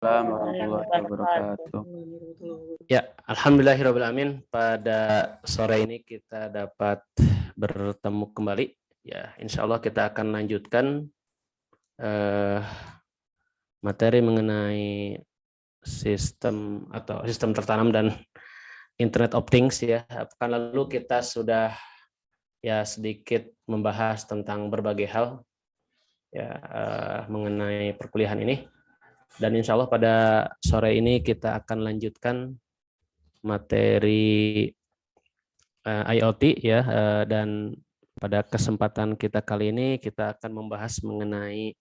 Warahmatullahi wabarakatuh. Ya, alhamdulillahirobbilalamin. Pada sore ini kita dapat bertemu kembali. Ya, insya Allah kita akan lanjutkan materi mengenai sistem tertanam dan Internet of Things ya. Pekan lalu kita sudah ya sedikit membahas tentang berbagai hal ya mengenai perkuliahan ini. Dan insya Allah pada sore ini kita akan lanjutkan materi IoT ya, dan pada kesempatan kita kali ini kita akan membahas mengenai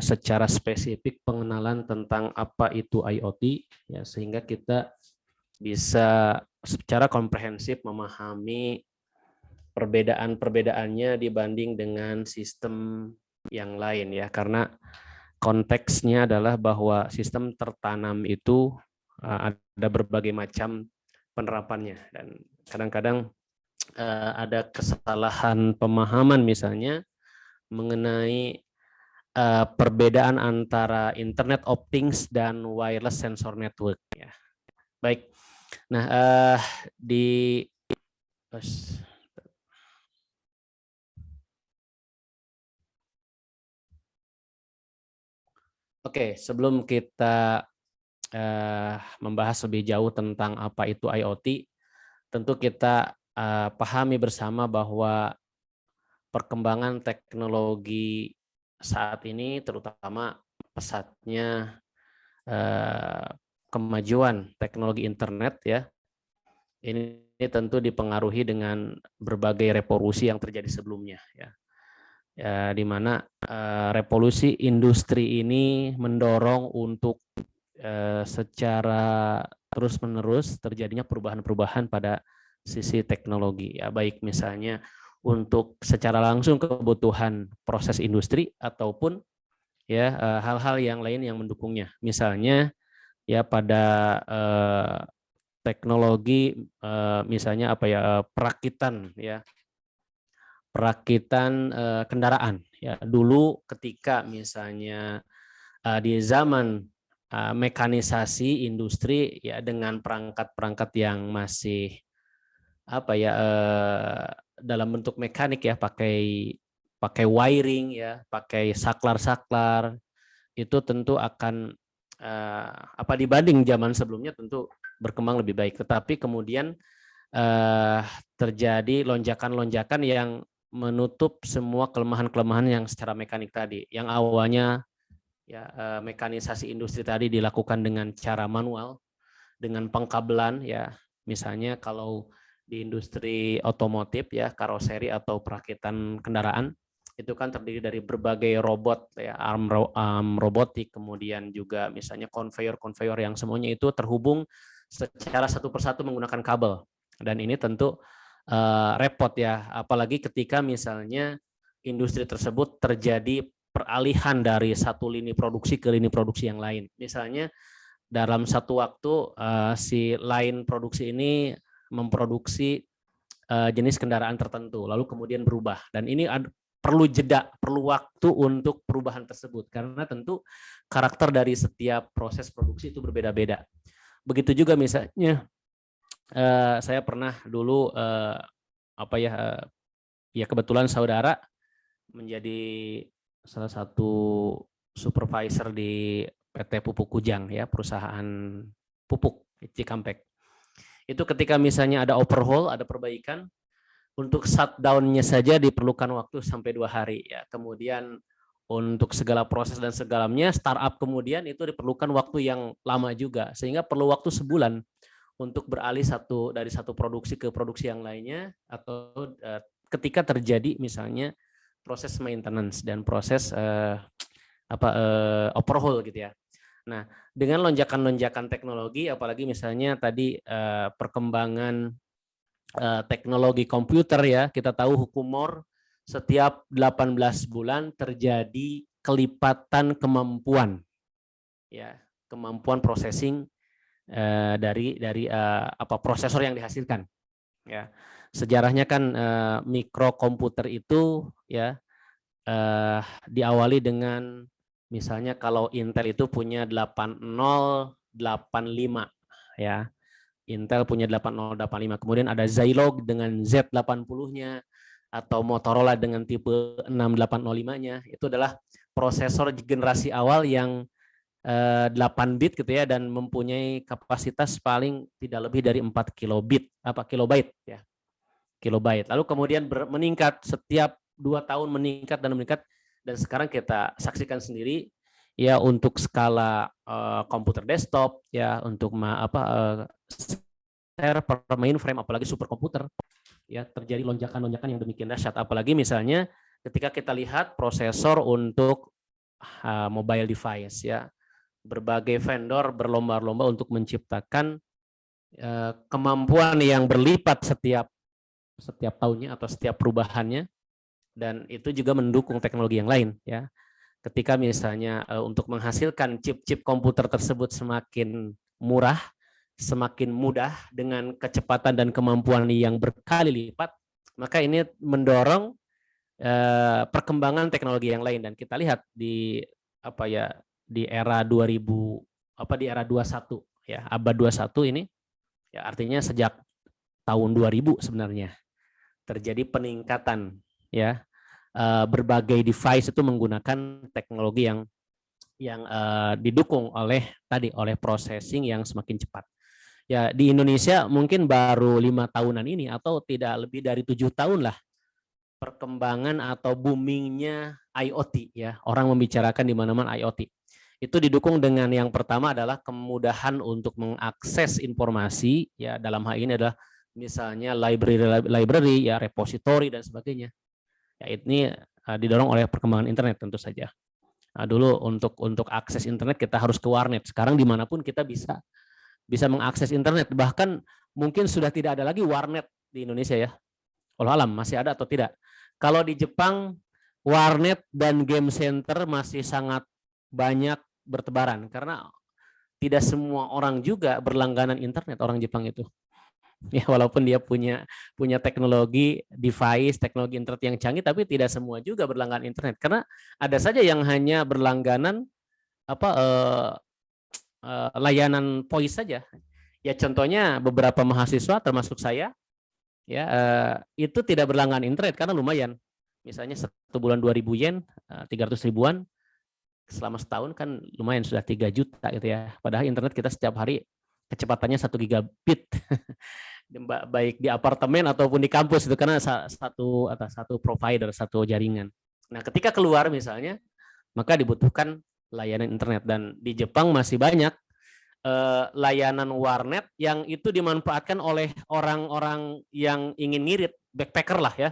secara spesifik pengenalan tentang apa itu IoT ya, sehingga kita bisa secara komprehensif memahami perbedaan-perbedaannya dibanding dengan sistem yang lain ya, karena konteksnya adalah bahwa sistem tertanam itu ada berbagai macam penerapannya, dan kadang-kadang ada kesalahan pemahaman misalnya mengenai perbedaan antara Internet of Things dan wireless sensor network ya. Baik. Nah, Oke, sebelum kita membahas lebih jauh tentang apa itu IoT, tentu kita pahami bersama bahwa perkembangan teknologi saat ini, terutama pesatnya kemajuan teknologi internet ya, ini tentu dipengaruhi dengan berbagai revolusi yang terjadi sebelumnya ya. Di mana revolusi industri ini mendorong untuk secara terus-menerus terjadinya perubahan-perubahan pada sisi teknologi ya, baik misalnya untuk secara langsung kebutuhan proses industri ataupun ya hal-hal yang lain yang mendukungnya. Misalnya ya pada teknologi misalnya perakitan ya, perakitan kendaraan ya. Dulu ketika misalnya di zaman mekanisasi industri ya, dengan perangkat-perangkat yang masih dalam bentuk mekanik ya, pakai wiring ya, pakai saklar-saklar, itu tentu akan dibanding zaman sebelumnya tentu berkembang lebih baik. Tetapi kemudian terjadi lonjakan-lonjakan yang menutup semua kelemahan-kelemahan yang secara mekanik tadi. Yang awalnya ya mekanisasi industri tadi dilakukan dengan cara manual, dengan pengkabelan ya. Misalnya kalau di industri otomotif ya, karoseri atau perakitan kendaraan, itu kan terdiri dari berbagai robot ya, arm robotik, kemudian juga misalnya konveyor yang semuanya itu terhubung secara satu persatu menggunakan kabel. Dan ini tentu repot ya, apalagi ketika misalnya industri tersebut terjadi peralihan dari satu lini produksi ke lini produksi yang lain. Misalnya dalam satu waktu si line produksi ini memproduksi jenis kendaraan tertentu, lalu kemudian berubah. Dan ini perlu jeda, perlu waktu untuk perubahan tersebut, karena tentu karakter dari setiap proses produksi itu berbeda-beda. Begitu juga misalnya saya pernah dulu kebetulan saudara menjadi salah satu supervisor di PT Pupuk Kujang ya, perusahaan pupuk Cikampek. Itu ketika misalnya ada overhaul, ada perbaikan, untuk shutdown-nya saja diperlukan waktu sampai 2 hari ya. Kemudian untuk segala proses dan segalanya startup kemudian itu diperlukan waktu yang lama juga, sehingga perlu waktu sebulan untuk beralih dari satu produksi ke produksi yang lainnya, atau ketika terjadi misalnya proses maintenance dan proses overhaul gitu ya. Nah, dengan lonjakan-lonjakan teknologi, apalagi misalnya tadi perkembangan teknologi komputer ya, kita tahu hukum Moore setiap 18 bulan terjadi kelipatan kemampuan ya, kemampuan processing dari prosesor yang dihasilkan ya. Sejarahnya kan mikrokomputer itu ya diawali dengan Misalnya kalau Intel itu punya 8085 ya. Intel punya 8085. Kemudian ada Zilog dengan Z80-nya atau Motorola dengan tipe 6805-nya. Itu adalah prosesor generasi awal yang 8 bit gitu ya, dan mempunyai kapasitas paling tidak lebih dari 4 kilobyte ya. Kilobyte. Lalu kemudian meningkat setiap 2 tahun, meningkat dan meningkat, dan sekarang kita saksikan sendiri ya, untuk skala komputer desktop ya, untuk server, mainframe, apalagi superkomputer ya, terjadi lonjakan-lonjakan yang demikian dahsyat. Apalagi misalnya ketika kita lihat prosesor untuk mobile device ya, berbagai vendor berlomba-lomba untuk menciptakan kemampuan yang berlipat setiap tahunnya atau setiap perubahannya, dan itu juga mendukung teknologi yang lain ya. Ketika misalnya untuk menghasilkan chip-chip komputer tersebut semakin murah, semakin mudah dengan kecepatan dan kemampuan yang berkali lipat, maka ini mendorong perkembangan teknologi yang lain. Dan kita lihat di di era 21 ya, abad 21 ini ya, artinya sejak tahun 2000 sebenarnya terjadi peningkatan ya, berbagai device itu menggunakan teknologi yang didukung oleh processing yang semakin cepat. Ya, di Indonesia mungkin baru 5 tahunan ini atau tidak lebih dari 7 tahun lah perkembangan atau boomingnya IoT ya. Orang membicarakan di mana-mana IoT. Itu didukung dengan yang pertama adalah kemudahan untuk mengakses informasi ya, dalam hal ini adalah misalnya library ya, repository dan sebagainya. Ya, ini didorong oleh perkembangan internet tentu saja. Dulu untuk akses internet kita harus ke warnet. Sekarang dimanapun kita bisa mengakses internet. Bahkan mungkin sudah tidak ada lagi warnet di Indonesia ya. Walau alam masih ada atau tidak. Kalau di Jepang, warnet dan game center masih sangat banyak bertebaran karena tidak semua orang juga berlangganan internet, orang Jepang itu. Ya, walaupun dia punya teknologi device, teknologi internet yang canggih, tapi tidak semua juga berlangganan internet karena ada saja yang hanya berlangganan layanan voice saja. Ya, contohnya beberapa mahasiswa termasuk saya ya, itu tidak berlangganan internet karena lumayan. Misalnya 1 bulan 2.000 yen, 300 ribuan selama setahun kan lumayan, sudah 3 juta gitu ya. Padahal internet kita setiap hari kecepatannya 1 gigabit. Baik di apartemen ataupun di kampus itu, karena satu provider, satu jaringan. Nah, ketika keluar misalnya, maka dibutuhkan layanan internet, dan di Jepang masih banyak layanan warnet yang itu dimanfaatkan oleh orang-orang yang ingin ngirit, backpacker lah ya.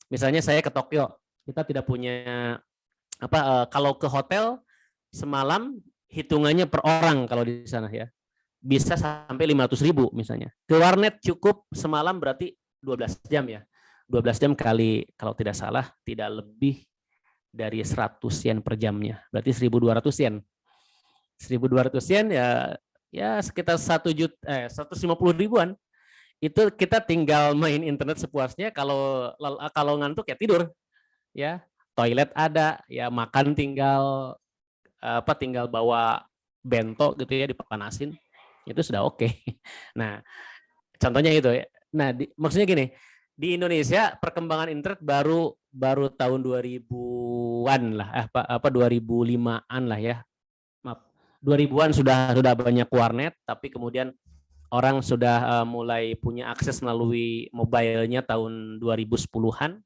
Misalnya saya ke Tokyo, kita tidak punya kalau ke hotel semalam hitungannya per orang kalau di sana ya. Bisa sampai 500.000 misalnya. Ke warnet cukup semalam berarti 12 jam ya. 12 jam kali, kalau tidak salah, tidak lebih dari 100 yen per jamnya. Berarti 1.200 yen. 1.200 yen ya sekitar 150 ribuan. Itu kita tinggal main internet sepuasnya, kalau ngantuk ya tidur. Ya, toilet ada, ya makan tinggal tinggal bawa bento gitu ya, dipanasin. Itu sudah oke. Nah, contohnya itu ya. Nah, maksudnya gini, di Indonesia perkembangan internet baru tahun 2000-an lah, 2005-an lah ya. Maaf, 2000-an sudah banyak warnet, tapi kemudian orang sudah mulai punya akses melalui mobile-nya tahun 2010-an.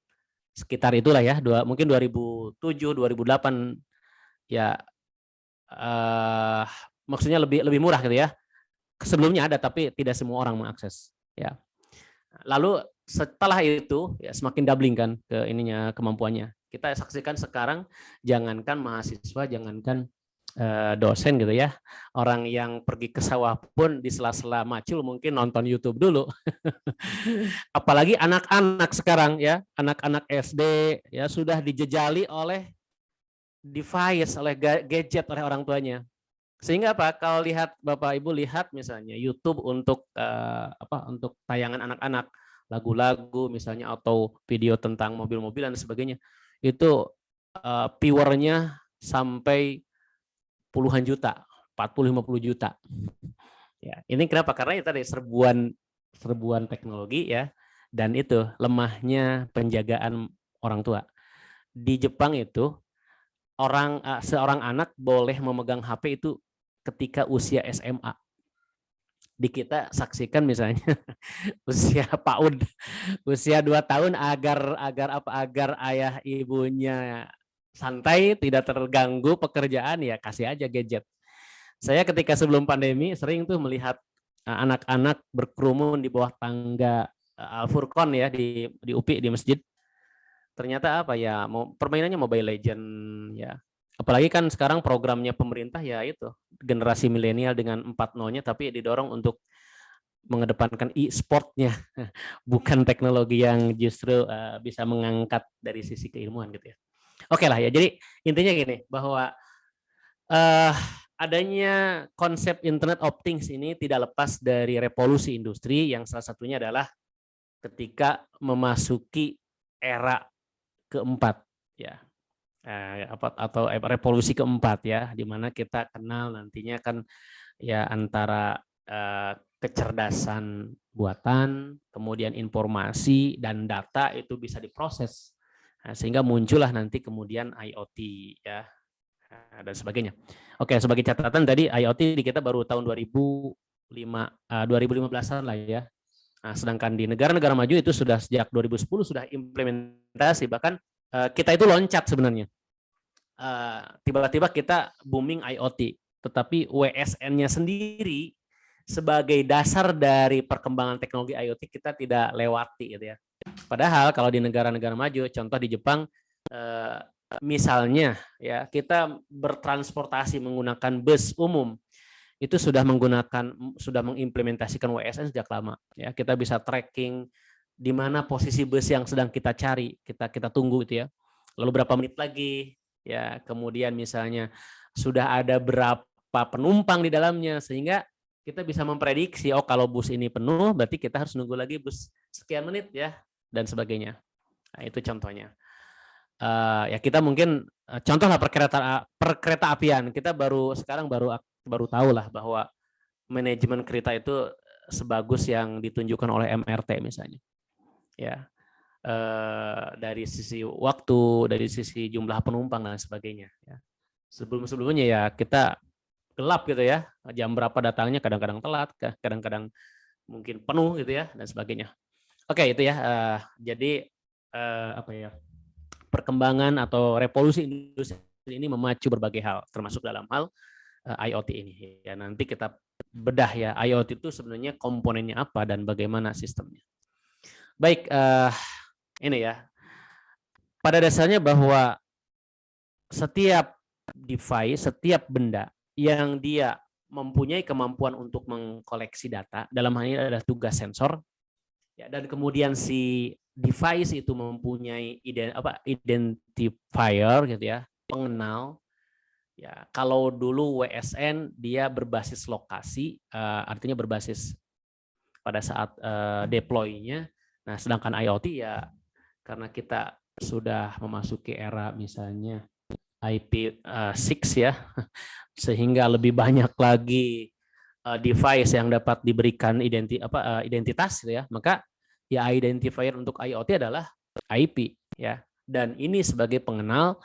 Sekitar itulah ya, mungkin 2007, 2008 ya, maksudnya lebih murah gitu ya. Sebelumnya ada tapi tidak semua orang mengakses ya. Lalu setelah itu ya semakin doubling kan kemampuannya. Kita saksikan sekarang, jangankan mahasiswa, jangankan dosen gitu ya, orang yang pergi ke sawah pun di sela-sela macul mungkin nonton YouTube dulu. Apalagi anak-anak sekarang ya, anak-anak SD ya sudah dijejali oleh device, oleh gadget, oleh orang tuanya. Sehingga apa? Kalau Bapak Ibu lihat misalnya YouTube untuk untuk tayangan anak-anak, lagu-lagu misalnya atau video tentang mobil-mobilan dan sebagainya, itu viewernya sampai puluhan juta, 40-50 juta. Ya, ini kenapa? Karena itu tadi serbuan teknologi ya, dan itu lemahnya penjagaan orang tua. Di Jepang itu seorang anak boleh memegang HP itu ketika usia SMA. Di kita saksikan misalnya usia PAUD, usia 2 tahun agar ayah ibunya santai, tidak terganggu pekerjaan, ya kasih aja gadget. Saya ketika sebelum pandemi sering tuh melihat anak-anak berkerumun di bawah tangga Al-Furqon ya di UPI di masjid. Ternyata apa ya, permainannya Mobile Legend ya. Apalagi kan sekarang programnya pemerintah ya itu generasi milenial dengan 4.0-nya, tapi didorong untuk mengedepankan e-sportnya, bukan teknologi yang justru bisa mengangkat dari sisi keilmuan gitu ya. Oke lah ya, jadi intinya gini, bahwa adanya konsep Internet of Things ini tidak lepas dari revolusi industri yang salah satunya adalah ketika memasuki era keempat ya, atau revolusi keempat ya, di mana kita kenal nantinya kan ya antara kecerdasan buatan, kemudian informasi dan data itu bisa diproses, sehingga muncullah nanti kemudian IoT ya dan sebagainya. Oke, sebagai catatan tadi IoT di kita baru tahun 2015-an lah ya. Nah, sedangkan di negara-negara maju itu sudah sejak 2010 sudah implementasi, bahkan kita itu loncat sebenarnya. Tiba-tiba kita booming IoT, tetapi WSN-nya sendiri sebagai dasar dari perkembangan teknologi IoT kita tidak lewati gitu ya. Padahal kalau di negara-negara maju, contoh di Jepang, misalnya ya kita bertransportasi menggunakan bus umum itu sudah mengimplementasikan WSN sejak lama ya. Kita bisa tracking di mana posisi bus yang sedang kita cari, kita tunggu itu ya, lalu berapa menit lagi ya, kemudian misalnya sudah ada berapa penumpang di dalamnya, sehingga kita bisa memprediksi, oh kalau bus ini penuh berarti kita harus nunggu lagi bus sekian menit ya, dan sebagainya. Nah, itu contohnya. Ya kita mungkin contohlah perkereta apian, kita sekarang baru tahu lah bahwa manajemen kereta itu sebagus yang ditunjukkan oleh MRT misalnya ya, dari sisi waktu, dari sisi jumlah penumpang dan sebagainya ya. Sebelumnya ya kita gelap gitu ya, jam berapa datangnya, kadang-kadang telat, kadang-kadang mungkin penuh gitu ya, dan sebagainya. Oke, itu ya, jadi apa ya, perkembangan atau revolusi industri ini memacu berbagai hal, termasuk dalam hal IoT ini. Ya, nanti kita bedah ya, IoT itu sebenarnya komponennya apa dan bagaimana sistemnya. Baik, ini ya, pada dasarnya bahwa setiap device, setiap benda yang dia mempunyai kemampuan untuk mengkoleksi data, dalam hal ini adalah tugas sensor, ya, dan kemudian si device itu mempunyai identifier gitu ya, pengenal. Ya, kalau dulu WSN dia berbasis lokasi, artinya berbasis pada saat deploy-nya. Nah, sedangkan IoT ya karena kita sudah memasuki era misalnya IP6 ya, sehingga lebih banyak lagi device yang dapat diberikan identitas gitu ya, maka ya identifier untuk IoT adalah IP ya, dan ini sebagai pengenal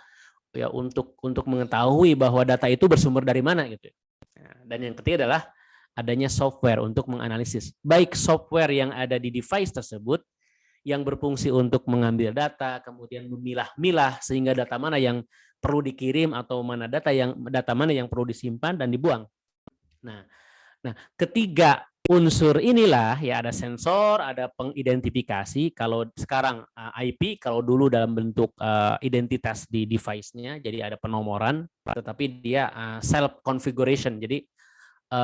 ya untuk mengetahui bahwa data itu bersumber dari mana gitu. Nah, dan yang ketiga adalah adanya software untuk menganalisis, baik software yang ada di device tersebut yang berfungsi untuk mengambil data, kemudian memilah-milah sehingga data mana yang perlu dikirim atau data mana yang perlu disimpan dan dibuang. Nah, ketiga unsur inilah ya, ada sensor, ada pengidentifikasi. Kalau sekarang IP, kalau dulu dalam bentuk identitas di device-nya, jadi ada penomoran, tetapi dia self configuration, jadi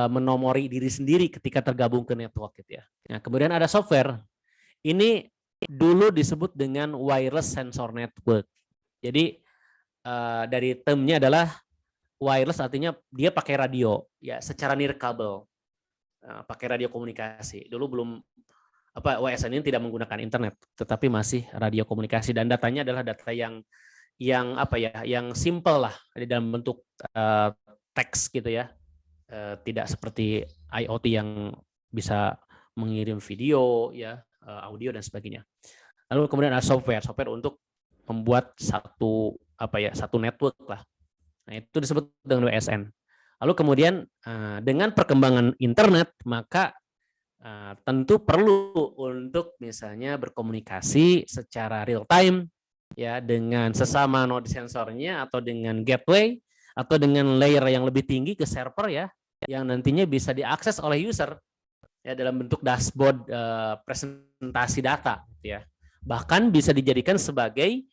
menomori diri sendiri ketika tergabung ke network gitu ya. Nah, kemudian ada software. Ini dulu disebut dengan wireless sensor network. Jadi dari termnya adalah wireless, artinya dia pakai radio ya, secara nirkabel, pakai radio komunikasi. Dulu belum WSN ini tidak menggunakan internet, tetapi masih radio komunikasi, dan datanya adalah data yang yang apa ya, yang simple lah di dalam bentuk teks gitu ya, tidak seperti IoT yang bisa mengirim video ya, audio dan sebagainya. Lalu kemudian ada software untuk membuat satu apa ya, satu network lah. Nah, itu disebut dengan WSN. Lalu kemudian dengan perkembangan internet, maka tentu perlu untuk misalnya berkomunikasi secara real time ya dengan sesama node sensornya atau dengan gateway atau dengan layer yang lebih tinggi ke server ya, yang nantinya bisa diakses oleh user ya dalam bentuk dashboard, presentasi data gitu ya. Bahkan bisa dijadikan sebagai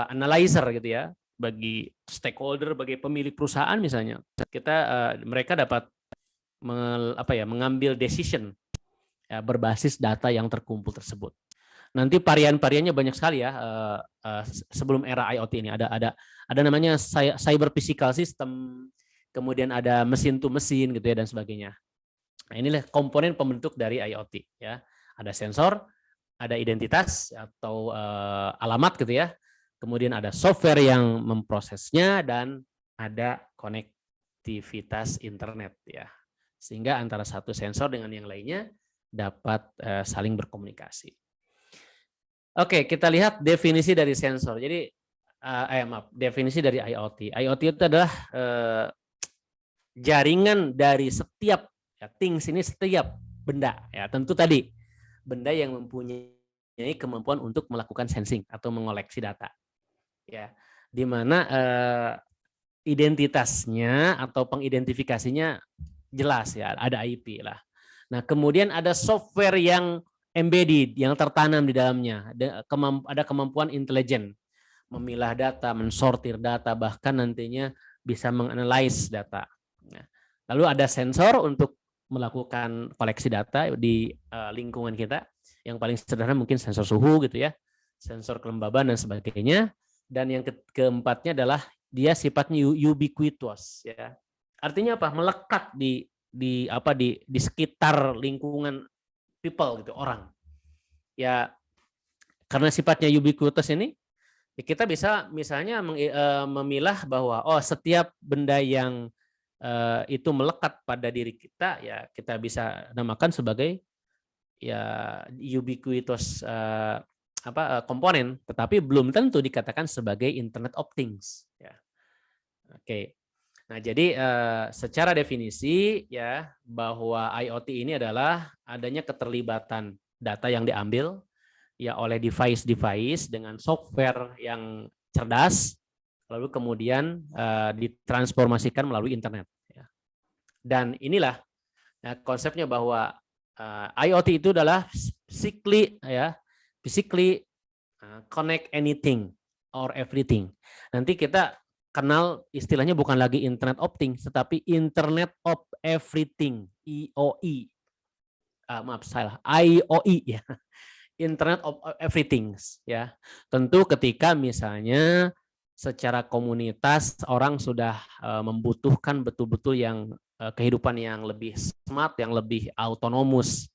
analyzer gitu ya bagi stakeholder, bagi pemilik perusahaan misalnya. Mereka dapat mengambil decision ya, berbasis data yang terkumpul tersebut. Nanti varian-variannya banyak sekali ya. Sebelum era IoT ini ada namanya cyber physical system, kemudian ada mesin to mesin gitu ya dan sebagainya. Nah, inilah komponen pembentuk dari IoT ya. Ada sensor, ada identitas atau alamat gitu ya. Kemudian ada software yang memprosesnya dan ada konektivitas internet ya. Sehingga antara satu sensor dengan yang lainnya dapat saling berkomunikasi. Oke, kita lihat definisi dari sensor. Jadi definisi dari IoT. IoT itu adalah jaringan dari setiap ya, things ini setiap benda ya, tentu tadi benda yang mempunyai kemampuan untuk melakukan sensing atau mengoleksi data ya, di mana identitasnya atau pengidentifikasinya jelas ya, ada IP lah. Nah, kemudian ada software yang embedded, yang tertanam di dalamnya, ada kemampuan intelijen memilah data, mensortir data, bahkan nantinya bisa menganalisis data. Lalu ada sensor untuk melakukan koleksi data di lingkungan kita. Yang paling sederhana mungkin sensor suhu gitu ya, sensor kelembaban dan sebagainya. Dan yang keempatnya adalah dia sifatnya ubiquitous ya. Artinya apa? Melekat di sekitar lingkungan people gitu, orang. Ya karena sifatnya ubiquitous ini, ya kita bisa misalnya memilah bahwa setiap benda yang itu melekat pada diri kita ya kita bisa namakan sebagai ya ubiquitous komponen, tetapi belum tentu dikatakan sebagai Internet of Things ya. Oke. Nah, jadi secara definisi ya bahwa IoT ini adalah adanya keterlibatan data yang diambil ya oleh device-device dengan software yang cerdas, lalu kemudian ditransformasikan melalui internet. Dan inilah konsepnya bahwa IoT itu adalah physically connect anything or everything. Nanti kita kenal istilahnya bukan lagi Internet of Things, tetapi Internet of Everything, IOE. Maaf, salah, IOE ya. Internet of Everything ya. Tentu ketika misalnya secara komunitas orang sudah membutuhkan betul-betul yang kehidupan yang lebih smart, yang lebih autonomus.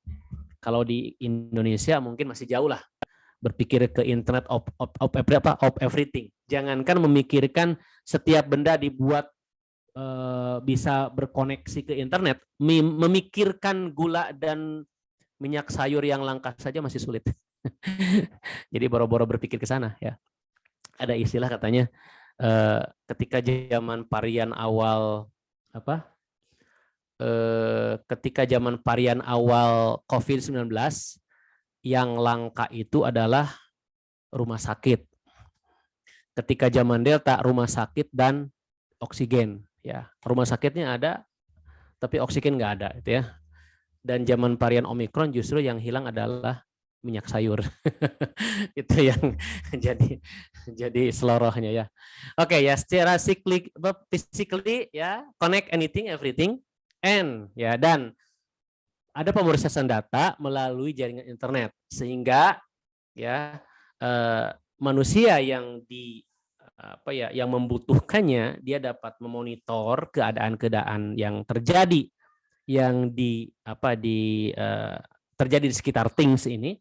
Kalau di Indonesia mungkin masih jauh lah berpikir ke Internet of everything. Jangankan memikirkan setiap benda dibuat bisa berkoneksi ke internet, memikirkan gula dan minyak sayur yang langka saja masih sulit. Jadi boro-boro berpikir ke sana ya. Ada istilah katanya ketika zaman varian awal ketika zaman varian awal COVID-19 yang langka itu adalah rumah sakit. Ketika zaman Delta rumah sakit dan oksigen ya. Rumah sakitnya ada tapi oksigen nggak ada gitu ya. Dan zaman varian Omikron justru yang hilang adalah minyak sayur. Itu yang jadi selorohnya ya. Oke ya, secara physically ya, connect anything everything and ya, dan ada pemrosesan data melalui jaringan internet sehingga ya manusia yang yang membutuhkannya dia dapat memonitor keadaan-keadaan yang terjadi terjadi di sekitar things ini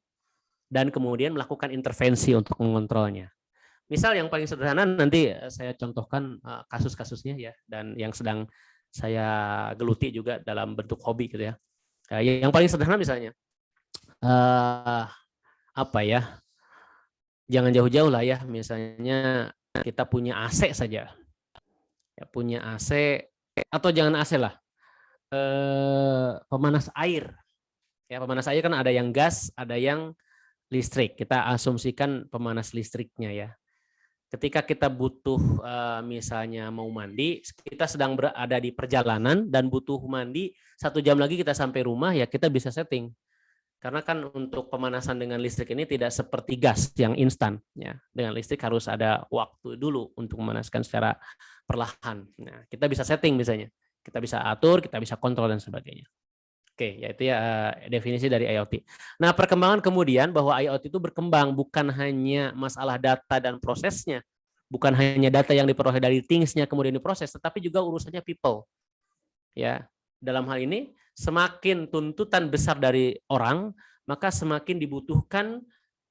dan kemudian melakukan intervensi untuk mengontrolnya. Misal yang paling sederhana nanti saya contohkan kasus-kasusnya ya, dan yang sedang saya geluti juga dalam bentuk hobi gitu ya. Yang paling sederhana misalnya apa ya? Jangan jauh-jauh lah ya, misalnya kita punya AC saja. Ya, punya AC atau jangan AC lah. Pemanas air. Ya, pemanas air kan ada yang gas, ada yang listrik. Kita asumsikan pemanas listriknya ya. Ketika kita butuh misalnya mau mandi, kita sedang berada di perjalanan dan butuh mandi 1 jam lagi kita sampai rumah, ya kita bisa setting. Karena kan untuk pemanasan dengan listrik ini tidak seperti gas yang instan. Ya. Dengan listrik harus ada waktu dulu untuk memanaskan secara perlahan. Nah, kita bisa setting misalnya. Kita bisa atur, kita bisa kontrol dan sebagainya. Oke, yaitu ya definisi dari IoT. Nah, perkembangan kemudian bahwa IoT itu berkembang bukan hanya masalah data dan prosesnya, bukan hanya data yang diperoleh dari things-nya kemudian diproses, tetapi juga urusannya people. Ya, dalam hal ini semakin tuntutan besar dari orang, maka semakin dibutuhkan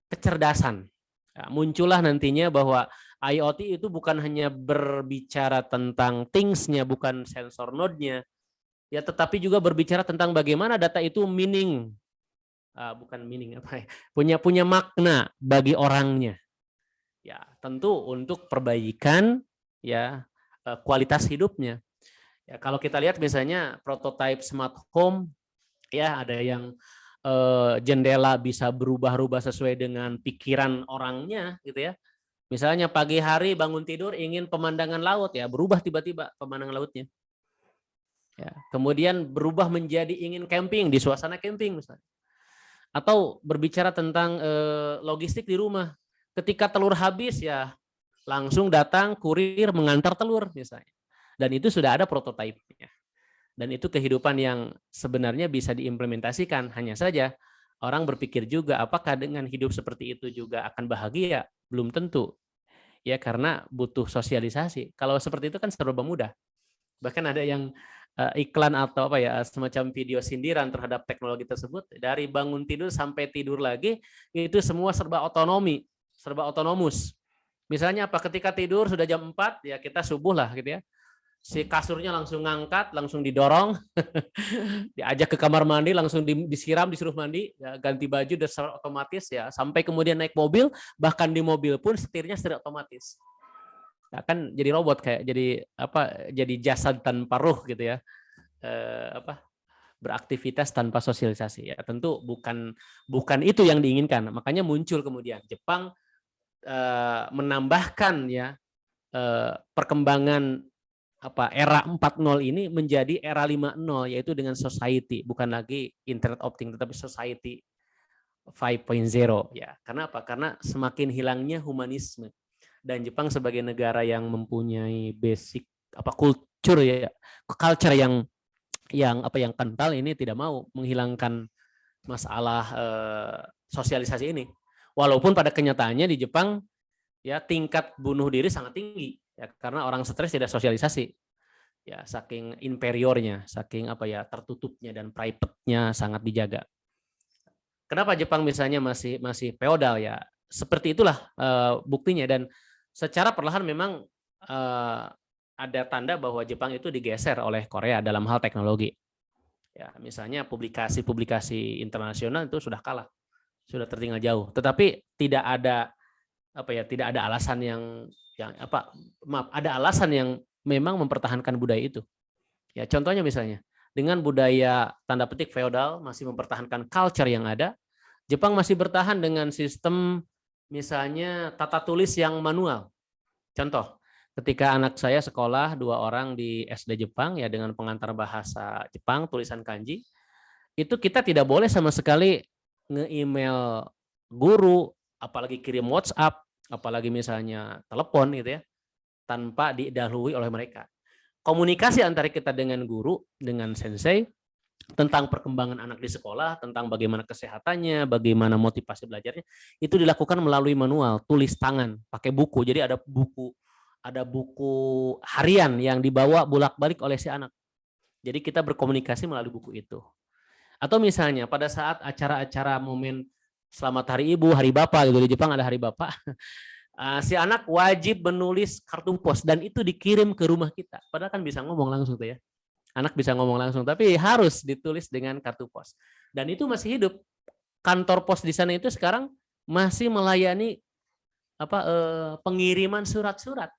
kecerdasan. Ya, muncullah nantinya bahwa IoT itu bukan hanya berbicara tentang things-nya, bukan sensor node-nya, ya, tetapi juga berbicara tentang bagaimana data itu meaning, bukan meaning apa ya, punya makna bagi orangnya. Ya, tentu untuk perbaikan ya kualitas hidupnya. Ya, kalau kita lihat misalnya prototipe smart home, ya ada yang jendela bisa berubah-ubah sesuai dengan pikiran orangnya, gitu ya. Misalnya pagi hari bangun tidur ingin pemandangan laut, ya berubah tiba-tiba pemandangan lautnya. Ya, kemudian berubah menjadi ingin camping di suasana camping misalnya. Atau berbicara tentang logistik di rumah. Ketika telur habis ya langsung datang kurir mengantar telur misalnya. Dan itu sudah ada prototipenya. Dan itu kehidupan yang sebenarnya bisa diimplementasikan. Hanya saja orang berpikir juga apakah dengan hidup seperti itu juga akan bahagia? Belum tentu. Ya karena butuh sosialisasi. Kalau seperti itu kan serba mudah. Bahkan ada yang iklan atau apa ya semacam video sindiran terhadap teknologi tersebut, dari bangun tidur sampai tidur lagi itu semua serba otonomi, serba otonomus. Misalnya apa, ketika tidur sudah jam 4 ya kita subuh lah gitu ya. Si kasurnya langsung ngangkat, langsung didorong, diajak ke kamar mandi, langsung disiram, disuruh mandi, ya, ganti baju dan secara otomatis ya, sampai kemudian naik mobil, bahkan di mobil pun setirnya secara otomatis. Ya, kan jadi robot kayak jadi jasad tanpa ruh gitu ya, beraktivitas tanpa sosialisasi. Ya tentu bukan itu yang diinginkan. Makanya muncul kemudian Jepang menambahkan ya perkembangan era 4.0 ini menjadi era 5.0, yaitu dengan society, bukan lagi Internet of Things tetapi society 5.0 ya. Karena apa? Karena semakin hilangnya humanisme. Dan Jepang sebagai negara yang mempunyai basic culture yang kental ini tidak mau menghilangkan masalah sosialisasi ini. Walaupun pada kenyataannya di Jepang ya tingkat bunuh diri sangat tinggi ya karena orang stres tidak sosialisasi. Ya saking inferiornya, saking tertutupnya dan private-nya sangat dijaga. Kenapa Jepang misalnya masih feodal ya? Seperti itulah buktinya, dan secara perlahan memang ada tanda bahwa Jepang itu digeser oleh Korea dalam hal teknologi. Ya, misalnya publikasi internasional itu sudah kalah, sudah tertinggal jauh. Tetapi tidak ada alasan ada alasan yang memang mempertahankan budaya itu. Ya, contohnya misalnya dengan budaya tanda petik feodal masih mempertahankan culture yang ada, Jepang masih bertahan dengan sistem misalnya tata tulis yang manual. Contoh, ketika anak saya sekolah 2 orang di SD Jepang ya dengan pengantar bahasa Jepang, tulisan kanji, itu kita tidak boleh sama sekali nge-email guru, apalagi kirim WhatsApp, apalagi misalnya telepon gitu ya, tanpa didahului oleh mereka. Komunikasi antara kita dengan guru, dengan sensei, tentang perkembangan anak di sekolah, tentang bagaimana kesehatannya, bagaimana motivasi belajarnya, itu dilakukan melalui manual, tulis tangan, pakai buku. Jadi ada buku harian yang dibawa bolak-balik oleh si anak. Jadi kita berkomunikasi melalui buku itu. Atau misalnya pada saat acara-acara momen Selamat Hari Ibu, Hari Bapak gitu, di Jepang ada Hari Bapak. Si anak wajib menulis kartu pos dan itu dikirim ke rumah kita. Padahal kan bisa ngomong langsung tuh ya. Anak bisa ngomong langsung, tapi harus ditulis dengan kartu pos. Dan itu masih hidup. Kantor pos di sana itu sekarang masih melayani pengiriman surat-surat.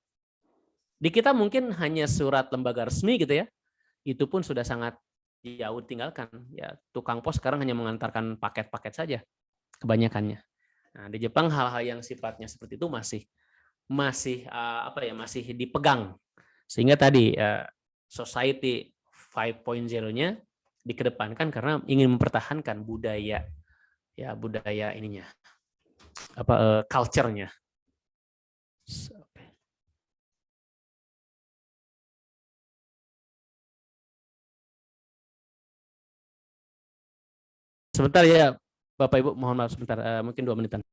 Di kita mungkin hanya surat lembaga resmi gitu ya. Itu pun sudah sangat jauh ditinggalkan. Ya, tukang pos sekarang hanya mengantarkan paket-paket saja kebanyakannya. Nah, di Jepang hal-hal yang sifatnya seperti itu masih dipegang. Sehingga tadi society 5.0-nya dikedepankan karena ingin mempertahankan budaya ininya. Culture-nya. Sebentar ya, Bapak Ibu, mohon maaf sebentar, mungkin 2 menitan.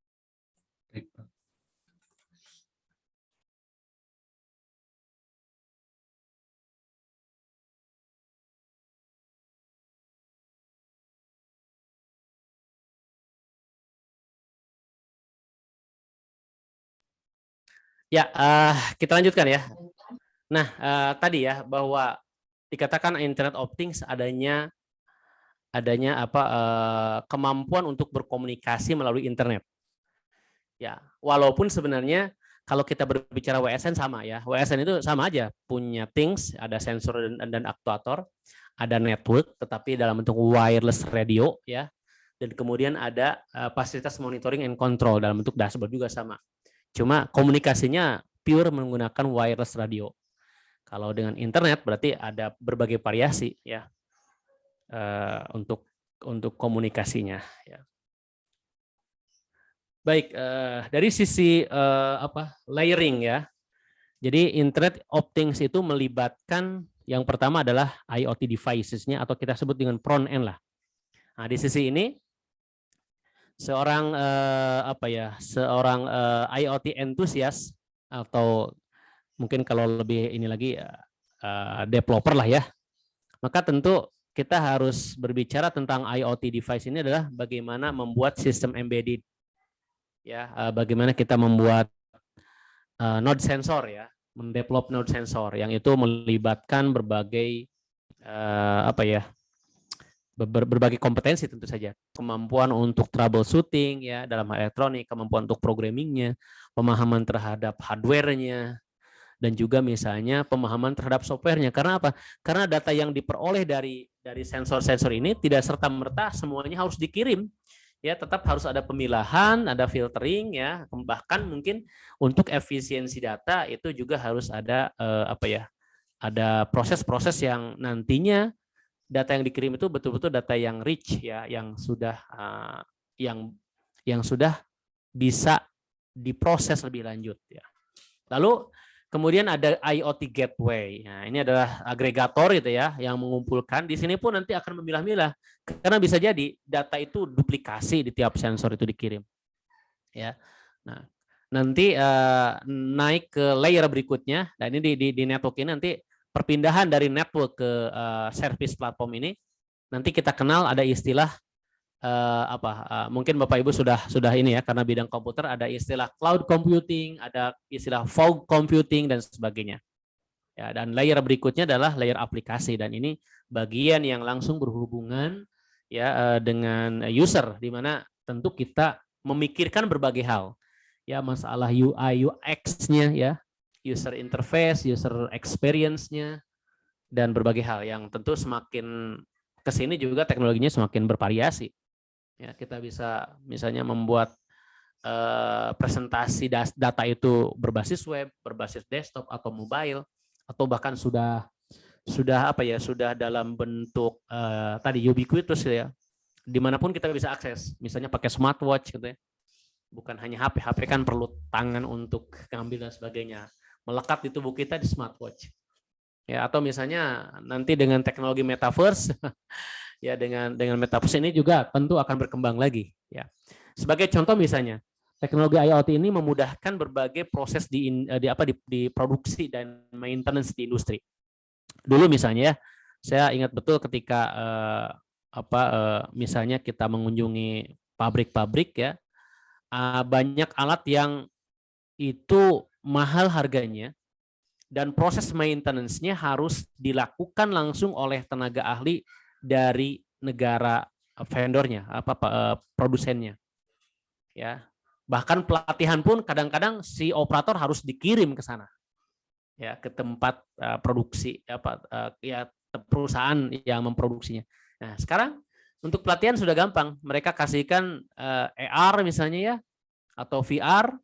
Ya, kita lanjutkan ya. Nah, tadi ya bahwa dikatakan Internet of Things adanya kemampuan untuk berkomunikasi melalui internet. Ya, walaupun sebenarnya kalau kita berbicara WSN sama ya. WSN itu sama aja, punya things, ada sensor dan aktuator, ada network tetapi dalam bentuk wireless radio ya. Dan kemudian ada fasilitas monitoring and control dalam bentuk dashboard juga sama. Cuma komunikasinya pure menggunakan wireless radio. Kalau dengan internet berarti ada berbagai variasi ya untuk komunikasinya. Ya. Baik, dari sisi layering ya. Jadi Internet of Things itu melibatkan yang pertama adalah IoT devices-nya atau kita sebut dengan front end lah. Nah, di sisi ini seorang IoT enthusiast atau mungkin kalau lebih ini lagi developer lah ya. Maka tentu kita harus berbicara tentang IoT device ini adalah bagaimana membuat sistem embedded. Ya, bagaimana kita membuat node sensor ya, mendevelop node sensor yang itu melibatkan berbagai berbagai kompetensi tentu saja, kemampuan untuk troubleshooting ya dalam hal elektronik, kemampuan untuk programmingnya, pemahaman terhadap hardware-nya, dan juga misalnya pemahaman terhadap software-nya. Karena apa? Karena data yang diperoleh dari sensor-sensor ini tidak serta-merta semuanya harus dikirim. Ya, tetap harus ada pemilahan, ada filtering ya, bahkan mungkin untuk efisiensi data itu juga harus ada ada proses-proses yang nantinya data yang dikirim itu betul-betul data yang rich ya, yang sudah sudah bisa diproses lebih lanjut ya. Lalu kemudian ada IoT gateway. Nah, ini adalah agregator gitu ya yang mengumpulkan. Di sini pun nanti akan memilah-milah karena bisa jadi data itu duplikasi di tiap sensor itu dikirim. Ya. Nah, nanti naik ke layer berikutnya. Dan ini di network ini nanti perpindahan dari network ke service platform ini nanti kita kenal ada istilah mungkin Bapak Ibu sudah ini ya, karena bidang komputer ada istilah cloud computing, ada istilah fog computing dan sebagainya. Ya, dan layer berikutnya adalah layer aplikasi dan ini bagian yang langsung berhubungan ya dengan user, di mana tentu kita memikirkan berbagai hal. Ya, masalah UI UX-nya ya, user interface, user experience-nya dan berbagai hal yang tentu semakin kesini juga teknologinya semakin bervariasi. Ya, kita bisa misalnya membuat presentasi data itu berbasis web, berbasis desktop atau mobile, atau bahkan sudah dalam bentuk tadi ubiquitous ya, dimanapun kita bisa akses, misalnya pakai smartwatch gitu ya, bukan hanya HP. HP kan perlu tangan untuk ngambil dan sebagainya, melekat di tubuh kita di smartwatch. Ya, atau misalnya nanti dengan teknologi metaverse ya, dengan metaverse ini juga tentu akan berkembang lagi ya. Sebagai contoh misalnya teknologi IoT ini memudahkan berbagai proses di produksi dan maintenance di industri. Dulu misalnya saya ingat betul ketika misalnya kita mengunjungi pabrik-pabrik ya, banyak alat yang itu mahal harganya dan proses maintenance-nya harus dilakukan langsung oleh tenaga ahli dari negara vendornya, produsennya. Ya. Bahkan pelatihan pun kadang-kadang si operator harus dikirim ke sana. Ya, ke tempat produksi perusahaan yang memproduksinya. Nah, sekarang untuk pelatihan sudah gampang. Mereka kasihkan AR misalnya ya atau VR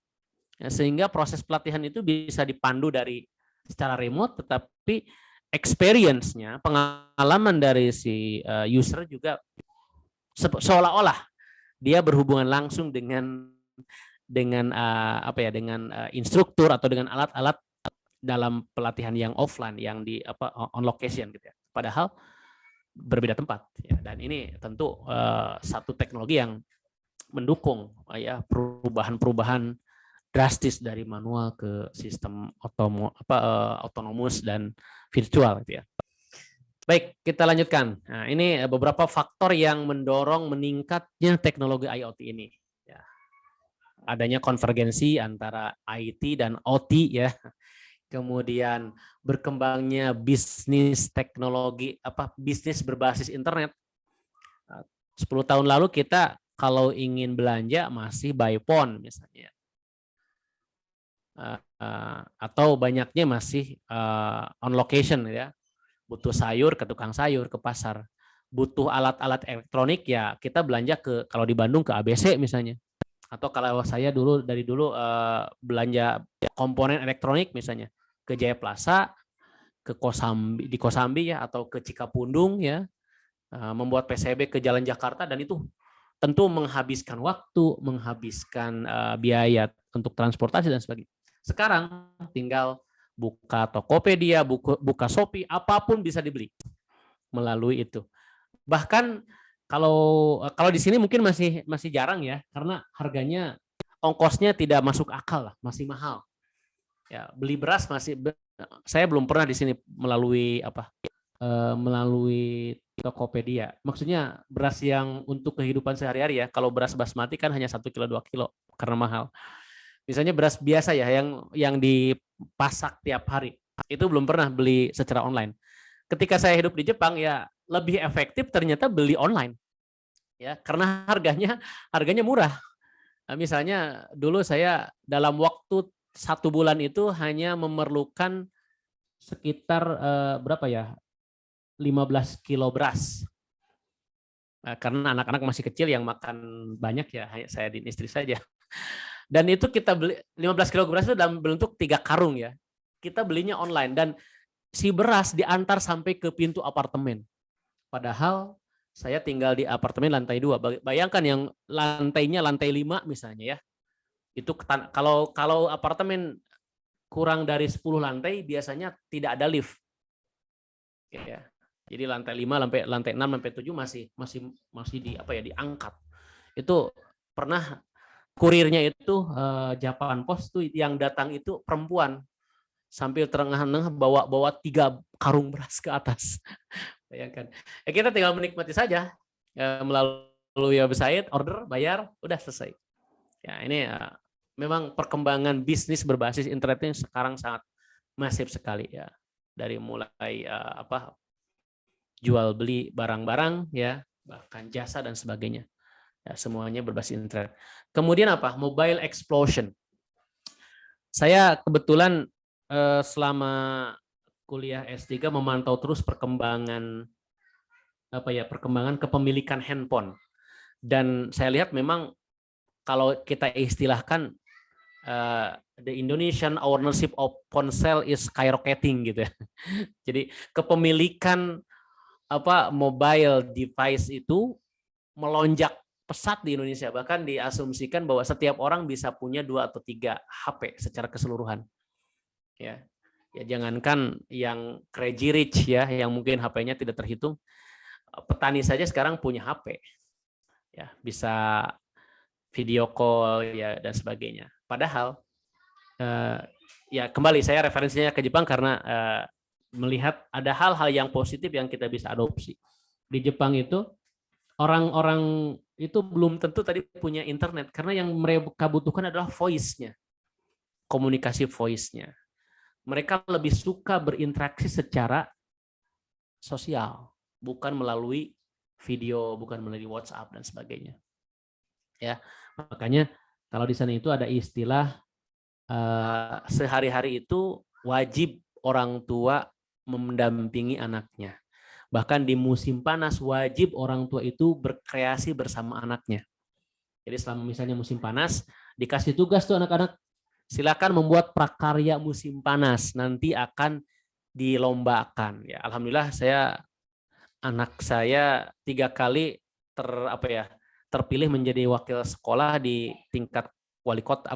ya, sehingga proses pelatihan itu bisa dipandu dari secara remote, tetapi experience-nya, pengalaman dari si user juga seolah-olah dia berhubungan langsung dengan instruktur atau dengan alat-alat dalam pelatihan yang offline, yang di on location gitu ya. Padahal berbeda tempat ya. Dan ini tentu satu teknologi yang mendukung ya perubahan drastis dari manual ke sistem otonomus dan virtual gitu ya. Baik, kita lanjutkan. Nah, ini beberapa faktor yang mendorong meningkatnya teknologi IoT ini. Ya. Adanya konvergensi antara IT dan OT ya. Kemudian berkembangnya bisnis teknologi bisnis berbasis internet. 10 tahun lalu kita kalau ingin belanja masih by phone misalnya. Atau banyaknya masih on location ya. Butuh sayur ke tukang sayur, ke pasar. Butuh alat-alat elektronik ya kita belanja kalau di Bandung ke ABC misalnya. Atau kalau saya dari dulu belanja komponen elektronik misalnya ke Jaya Plaza, ke Kosambi, di Kosambi ya, atau ke Cikapundung ya, membuat PCB ke Jalan Jakarta, dan itu tentu menghabiskan waktu, menghabiskan biaya untuk transportasi dan sebagainya. Sekarang tinggal buka Tokopedia, buka Shopee, apapun bisa dibeli melalui itu. Bahkan kalau di sini mungkin masih jarang ya, karena harganya ongkosnya tidak masuk akal lah, masih mahal. Ya, beli beras saya belum pernah di sini melalui Tokopedia. Maksudnya beras yang untuk kehidupan sehari-hari ya. Kalau beras basmati kan hanya 1 kilo 2 kilo karena mahal. Misalnya beras biasa ya yang dipasak tiap hari. Itu belum pernah beli secara online. Ketika saya hidup di Jepang ya lebih efektif ternyata beli online. Ya, karena harganya murah. Nah, misalnya dulu saya dalam waktu 1 bulan itu hanya memerlukan sekitar berapa ya? 15 kilo beras. Karena anak-anak masih kecil yang makan banyak ya, hanya saya dan istri saja. Dan itu kita beli 15 kilo beras itu dalam bentuk 3 karung ya. Kita belinya online dan si beras diantar sampai ke pintu apartemen. Padahal saya tinggal di apartemen lantai 2. Bayangkan yang lantainya lantai 5 misalnya ya. Itu kalau apartemen kurang dari 10 lantai biasanya tidak ada lift. Ya. Jadi lantai 5 sampai lantai 6 sampai 7 masih diangkat. Itu pernah kurirnya itu Japan Post tuh yang datang itu perempuan sambil terengah-engah bawa 3 karung beras ke atas. Bayangkan. Ya, kita tinggal menikmati saja melalui website, order, bayar, udah selesai. Ya, ini memang perkembangan bisnis berbasis internet ini sekarang sangat masif sekali ya. Dari mulai jual beli barang-barang ya, bahkan jasa dan sebagainya. Ya, semuanya berbasis internet. Kemudian mobile explosion. Saya kebetulan selama kuliah S3 memantau terus perkembangan kepemilikan handphone. Dan saya lihat memang kalau kita istilahkan the Indonesian ownership of ponsel is skyrocketing gitu ya. Jadi kepemilikan mobile device itu melonjak pesat di Indonesia. Bahkan diasumsikan bahwa setiap orang bisa punya 2 atau 3 HP secara keseluruhan. Ya, jangankan yang crazy rich ya, yang mungkin HP-nya tidak terhitung. Petani saja sekarang punya HP. Ya, bisa video call ya dan sebagainya. Padahal ya kembali saya referensinya ke Jepang karena melihat ada hal-hal yang positif yang kita bisa adopsi. Di Jepang itu orang-orang itu belum tentu tadi punya internet karena yang mereka butuhkan adalah voice-nya. komunikasi voice-nya. Mereka lebih suka berinteraksi secara sosial, bukan melalui video, bukan melalui WhatsApp dan sebagainya. Ya, makanya kalau di sana itu ada istilah sehari-hari itu wajib orang tua mendampingi anaknya. Bahkan di musim panas wajib orang tua itu berkreasi bersama anaknya. Jadi selama misalnya musim panas, dikasih tugas tuh anak-anak, silakan membuat prakarya musim panas, nanti akan dilombakan. Ya, alhamdulillah anak saya 3 kali terpilih menjadi wakil sekolah di tingkat wali kota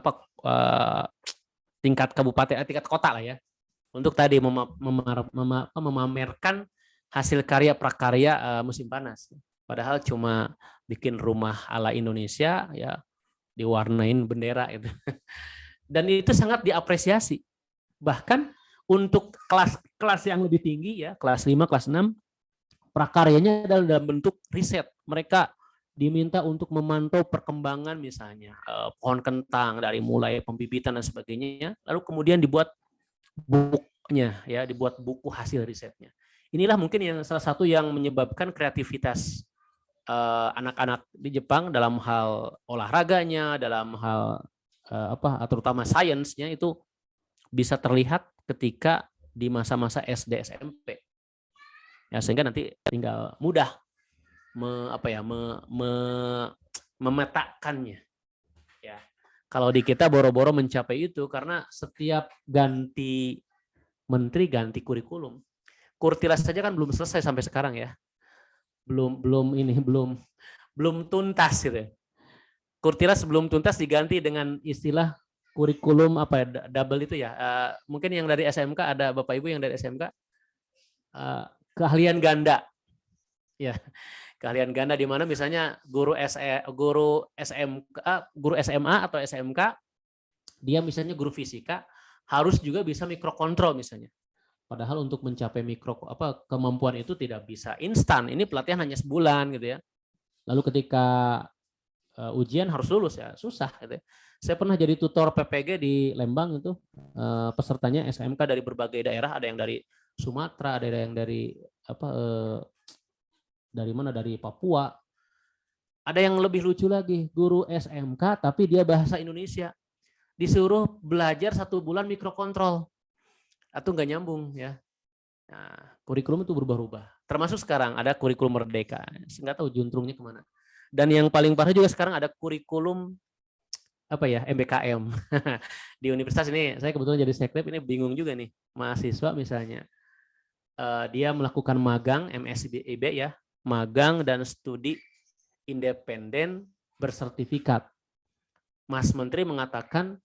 tingkat kabupaten, tingkat kota lah ya. Untuk tadi memamerkan hasil karya prakarya musim panas. Padahal cuma bikin rumah ala Indonesia ya, diwarnain bendera itu. Dan itu sangat diapresiasi. Bahkan untuk kelas yang lebih tinggi ya, kelas 5, kelas 6, prakaryanya adalah dalam bentuk riset. Mereka diminta untuk memantau perkembangan misalnya pohon kentang dari mulai pembibitan dan sebagainya, lalu kemudian dibuat bukunya ya, dibuat buku hasil risetnya. Inilah mungkin yang salah satu yang menyebabkan kreativitas anak-anak di Jepang dalam hal olahraganya, dalam hal terutama sainsnya itu bisa terlihat ketika di masa-masa SD SMP. Ya, sehingga nanti tinggal mudah memetakannya. Ya. Kalau di kita boro-boro mencapai itu karena setiap ganti menteri ganti kurikulum. Kurtilas saja kan belum selesai sampai sekarang ya. Belum tuntas gitu ya. Kurtilas belum tuntas diganti dengan istilah kurikulum double itu ya. Mungkin yang dari SMK ada Bapak Ibu yang dari SMK keahlian ganda. Ya. Keahlian ganda di mana misalnya guru SMA atau SMK dia misalnya guru fisika harus juga bisa mikrokontrol misalnya. Padahal untuk mencapai kemampuan itu tidak bisa instan. Ini pelatihan hanya sebulan gitu ya. Lalu ketika ujian harus lulus ya, susah gitu ya. Saya pernah jadi tutor PPG di Lembang itu, pesertanya SMK dari berbagai daerah, ada yang dari Sumatera, ada yang dari dari Papua. Ada yang lebih lucu lagi, guru SMK tapi dia bahasa Indonesia. Disuruh belajar 1 bulan mikrokontrol. Atau nggak nyambung ya. Nah, kurikulum itu berubah-ubah. Termasuk sekarang ada kurikulum merdeka. Nggak tahu juntrungnya kemana. Dan yang paling parah juga sekarang ada kurikulum MBKM. Di universitas ini saya kebetulan jadi sekretariat, ini bingung juga nih. Mahasiswa misalnya dia melakukan magang MSIB ya, magang dan studi independen bersertifikat. Mas Menteri mengatakan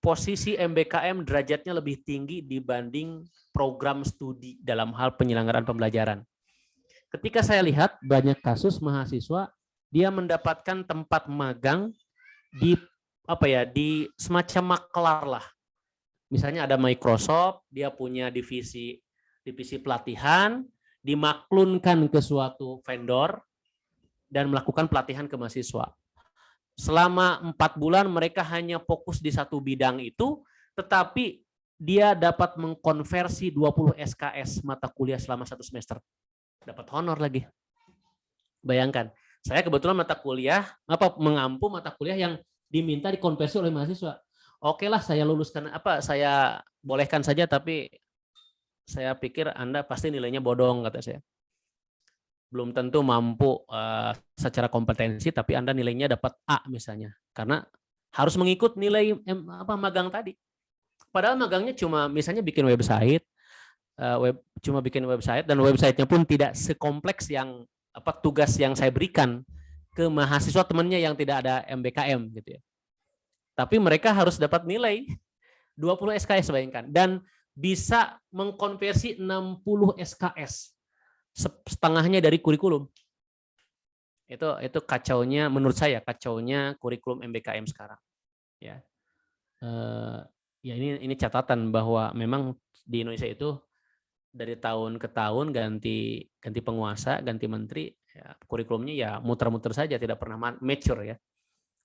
posisi MBKM derajatnya lebih tinggi dibanding program studi dalam hal penyelenggaraan pembelajaran. Ketika saya lihat banyak kasus mahasiswa dia mendapatkan tempat magang di semacam makelar lah. Misalnya ada Microsoft, dia punya divisi pelatihan, dimaklunkan ke suatu vendor dan melakukan pelatihan ke mahasiswa. Selama 4 bulan mereka hanya fokus di satu bidang itu, tetapi dia dapat mengkonversi 20 SKS mata kuliah selama 1 semester. Dapat honor lagi. Bayangkan, saya kebetulan mengampu mata kuliah yang diminta dikonversi oleh mahasiswa. Oke lah, saya luluskan saya bolehkan saja, tapi saya pikir Anda pasti nilainya bodong, kata saya. Belum tentu mampu secara kompetensi, tapi Anda nilainya dapat A misalnya, karena harus mengikut nilai magang tadi. Padahal magangnya cuma misalnya bikin website, dan websitenya pun tidak sekompleks yang tugas yang saya berikan ke mahasiswa temannya yang tidak ada MBKM gitu ya. Tapi mereka harus dapat nilai 20 SKS, bayangkan, dan bisa mengkonversi 60 SKS. Setengahnya dari kurikulum. Itu kacaunya, menurut saya kacaunya kurikulum MBKM sekarang. Ya, ini catatan bahwa memang di Indonesia itu dari tahun ke tahun ganti penguasa, ganti menteri, ya, kurikulumnya ya muter-muter saja, tidak pernah mature ya.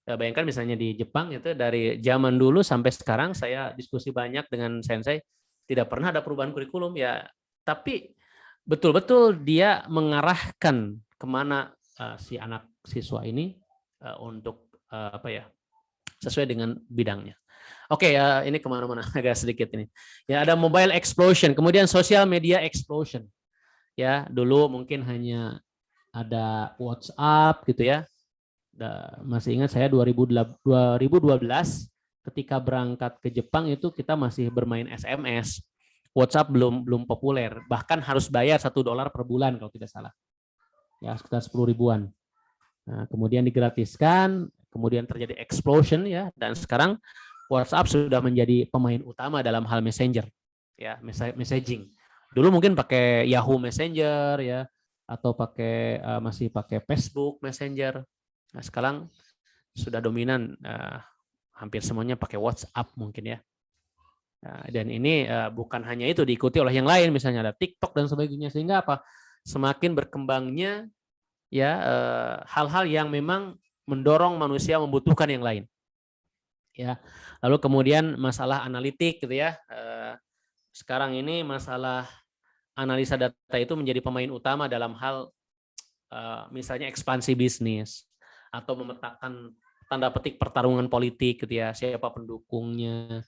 Ya, bayangkan misalnya di Jepang itu dari zaman dulu sampai sekarang saya diskusi banyak dengan sensei, tidak pernah ada perubahan kurikulum ya, tapi betul-betul dia mengarahkan kemana si anak siswa ini untuk apa ya, sesuai dengan bidangnya. Oke, ya ini kemana-mana agak sedikit ini. Ya ada mobile explosion, kemudian social media explosion. Ya dulu mungkin hanya ada WhatsApp gitu ya. Masih ingat saya 2012 ketika berangkat ke Jepang itu kita masih bermain SMS. WhatsApp belum belum populer, bahkan harus bayar $1 per bulan kalau tidak salah. Ya sekitar 10 ribuan. Nah, kemudian digratiskan, kemudian terjadi explosion ya, dan sekarang WhatsApp sudah menjadi pemain utama dalam hal messenger, ya messaging. Dulu mungkin pakai Yahoo Messenger ya, atau pakai masih pakai Facebook Messenger. Nah, sekarang sudah dominan hampir semuanya pakai WhatsApp mungkin ya. Nah, dan ini bukan hanya itu, diikuti oleh yang lain, misalnya ada TikTok dan sebagainya, sehingga apa? Semakin berkembangnya ya hal-hal yang memang mendorong manusia membutuhkan yang lain. Ya. Lalu kemudian masalah analitik gitu ya. Sekarang ini masalah analisa data itu menjadi pemain utama dalam hal misalnya ekspansi bisnis atau memetakan tanda petik pertarungan politik gitu ya, siapa pendukungnya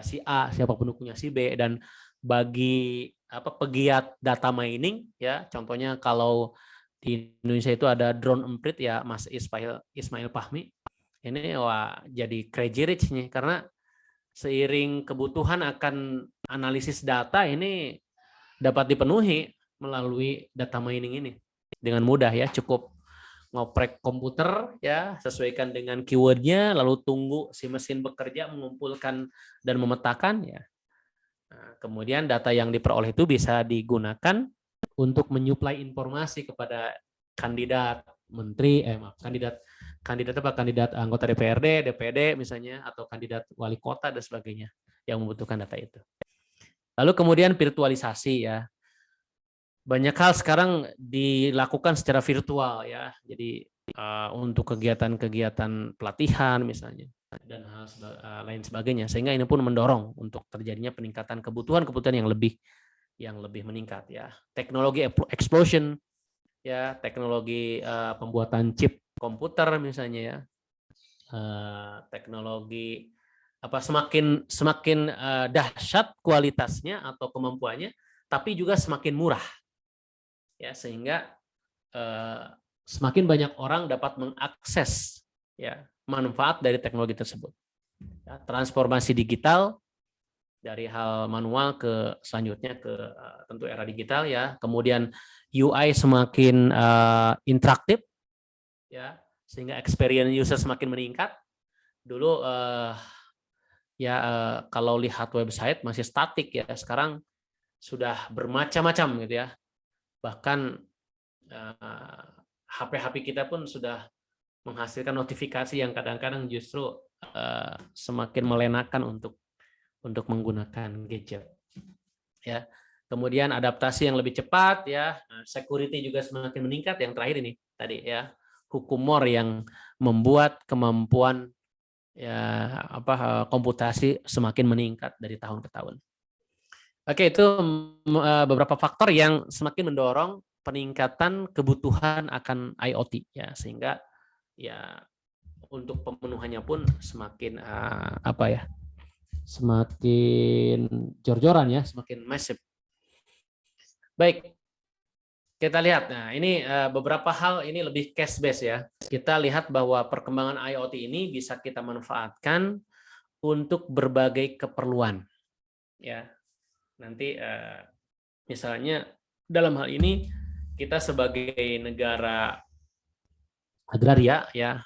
si A, siapa pendukungnya si B, dan bagi pegiat data mining ya, contohnya kalau di Indonesia itu ada drone emprit ya, Mas Ismail Fahmi, ini wah jadi crazy rich nih, karena seiring kebutuhan akan analisis data ini dapat dipenuhi melalui data mining ini dengan mudah ya, cukup ngoprek komputer ya, sesuaikan dengan keywordnya, lalu tunggu si mesin bekerja mengumpulkan dan memetakan ya. Nah, kemudian data yang diperoleh itu bisa digunakan untuk menyuplai informasi kepada kandidat menteri, kandidat anggota DPRD, DPD misalnya, atau kandidat wali kota dan sebagainya yang membutuhkan data itu. Lalu kemudian virtualisasi ya. Banyak hal sekarang dilakukan secara virtual ya. Jadi untuk kegiatan-kegiatan pelatihan misalnya dan hal lain sebagainya, sehingga ini pun mendorong untuk terjadinya peningkatan kebutuhan yang lebih meningkat ya. Teknologi explosion ya, teknologi pembuatan chip komputer misalnya ya. Teknologi semakin dahsyat kualitasnya atau kemampuannya, tapi juga semakin murah ya, sehingga semakin banyak orang dapat mengakses ya manfaat dari teknologi tersebut. Ya, transformasi digital dari hal manual ke selanjutnya ke tentu era digital ya. Kemudian UI semakin interaktif ya, sehingga experience user semakin meningkat. Dulu kalau lihat website masih statik ya, sekarang sudah bermacam-macam gitu ya. Bahkan HP-HP kita pun sudah menghasilkan notifikasi yang kadang-kadang justru semakin melenakan untuk menggunakan gadget. Ya. Kemudian adaptasi yang lebih cepat ya, security juga semakin meningkat. Yang terakhir ini tadi ya, Hukumor yang membuat kemampuan ya komputasi semakin meningkat dari tahun ke tahun. Oke, itu beberapa faktor yang semakin mendorong peningkatan kebutuhan akan IoT ya, sehingga ya untuk pemenuhannya pun semakin semakin jor-joran ya, semakin masif. Baik, kita lihat. Nah, ini beberapa hal ini lebih case base ya. Kita lihat bahwa perkembangan IoT ini bisa kita manfaatkan untuk berbagai keperluan. Ya, nanti misalnya dalam hal ini kita sebagai negara agraria ya,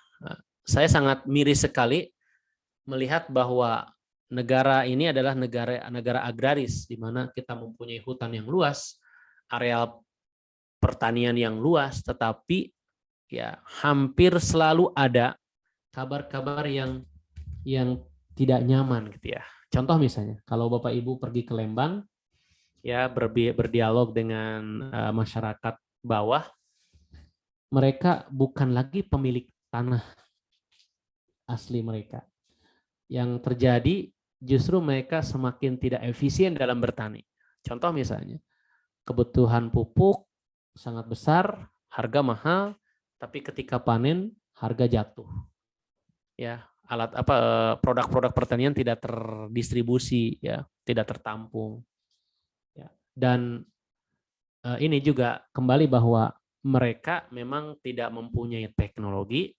saya sangat miris sekali melihat bahwa negara ini adalah negara agraris, di mana kita mempunyai hutan yang luas, areal pertanian yang luas, tetapi ya hampir selalu ada kabar-kabar yang tidak nyaman gitu ya. Contoh misalnya, kalau Bapak Ibu pergi ke Lembang, ya berdialog dengan masyarakat bawah, mereka bukan lagi pemilik tanah, asli mereka. Yang terjadi justru mereka semakin tidak efisien dalam bertani. Contoh misalnya, kebutuhan pupuk sangat besar, harga mahal, tapi ketika panen harga jatuh. Ya, produk-produk pertanian tidak terdistribusi, ya, tidak tertampung. Ya. Dan ini juga kembali bahwa mereka memang tidak mempunyai teknologi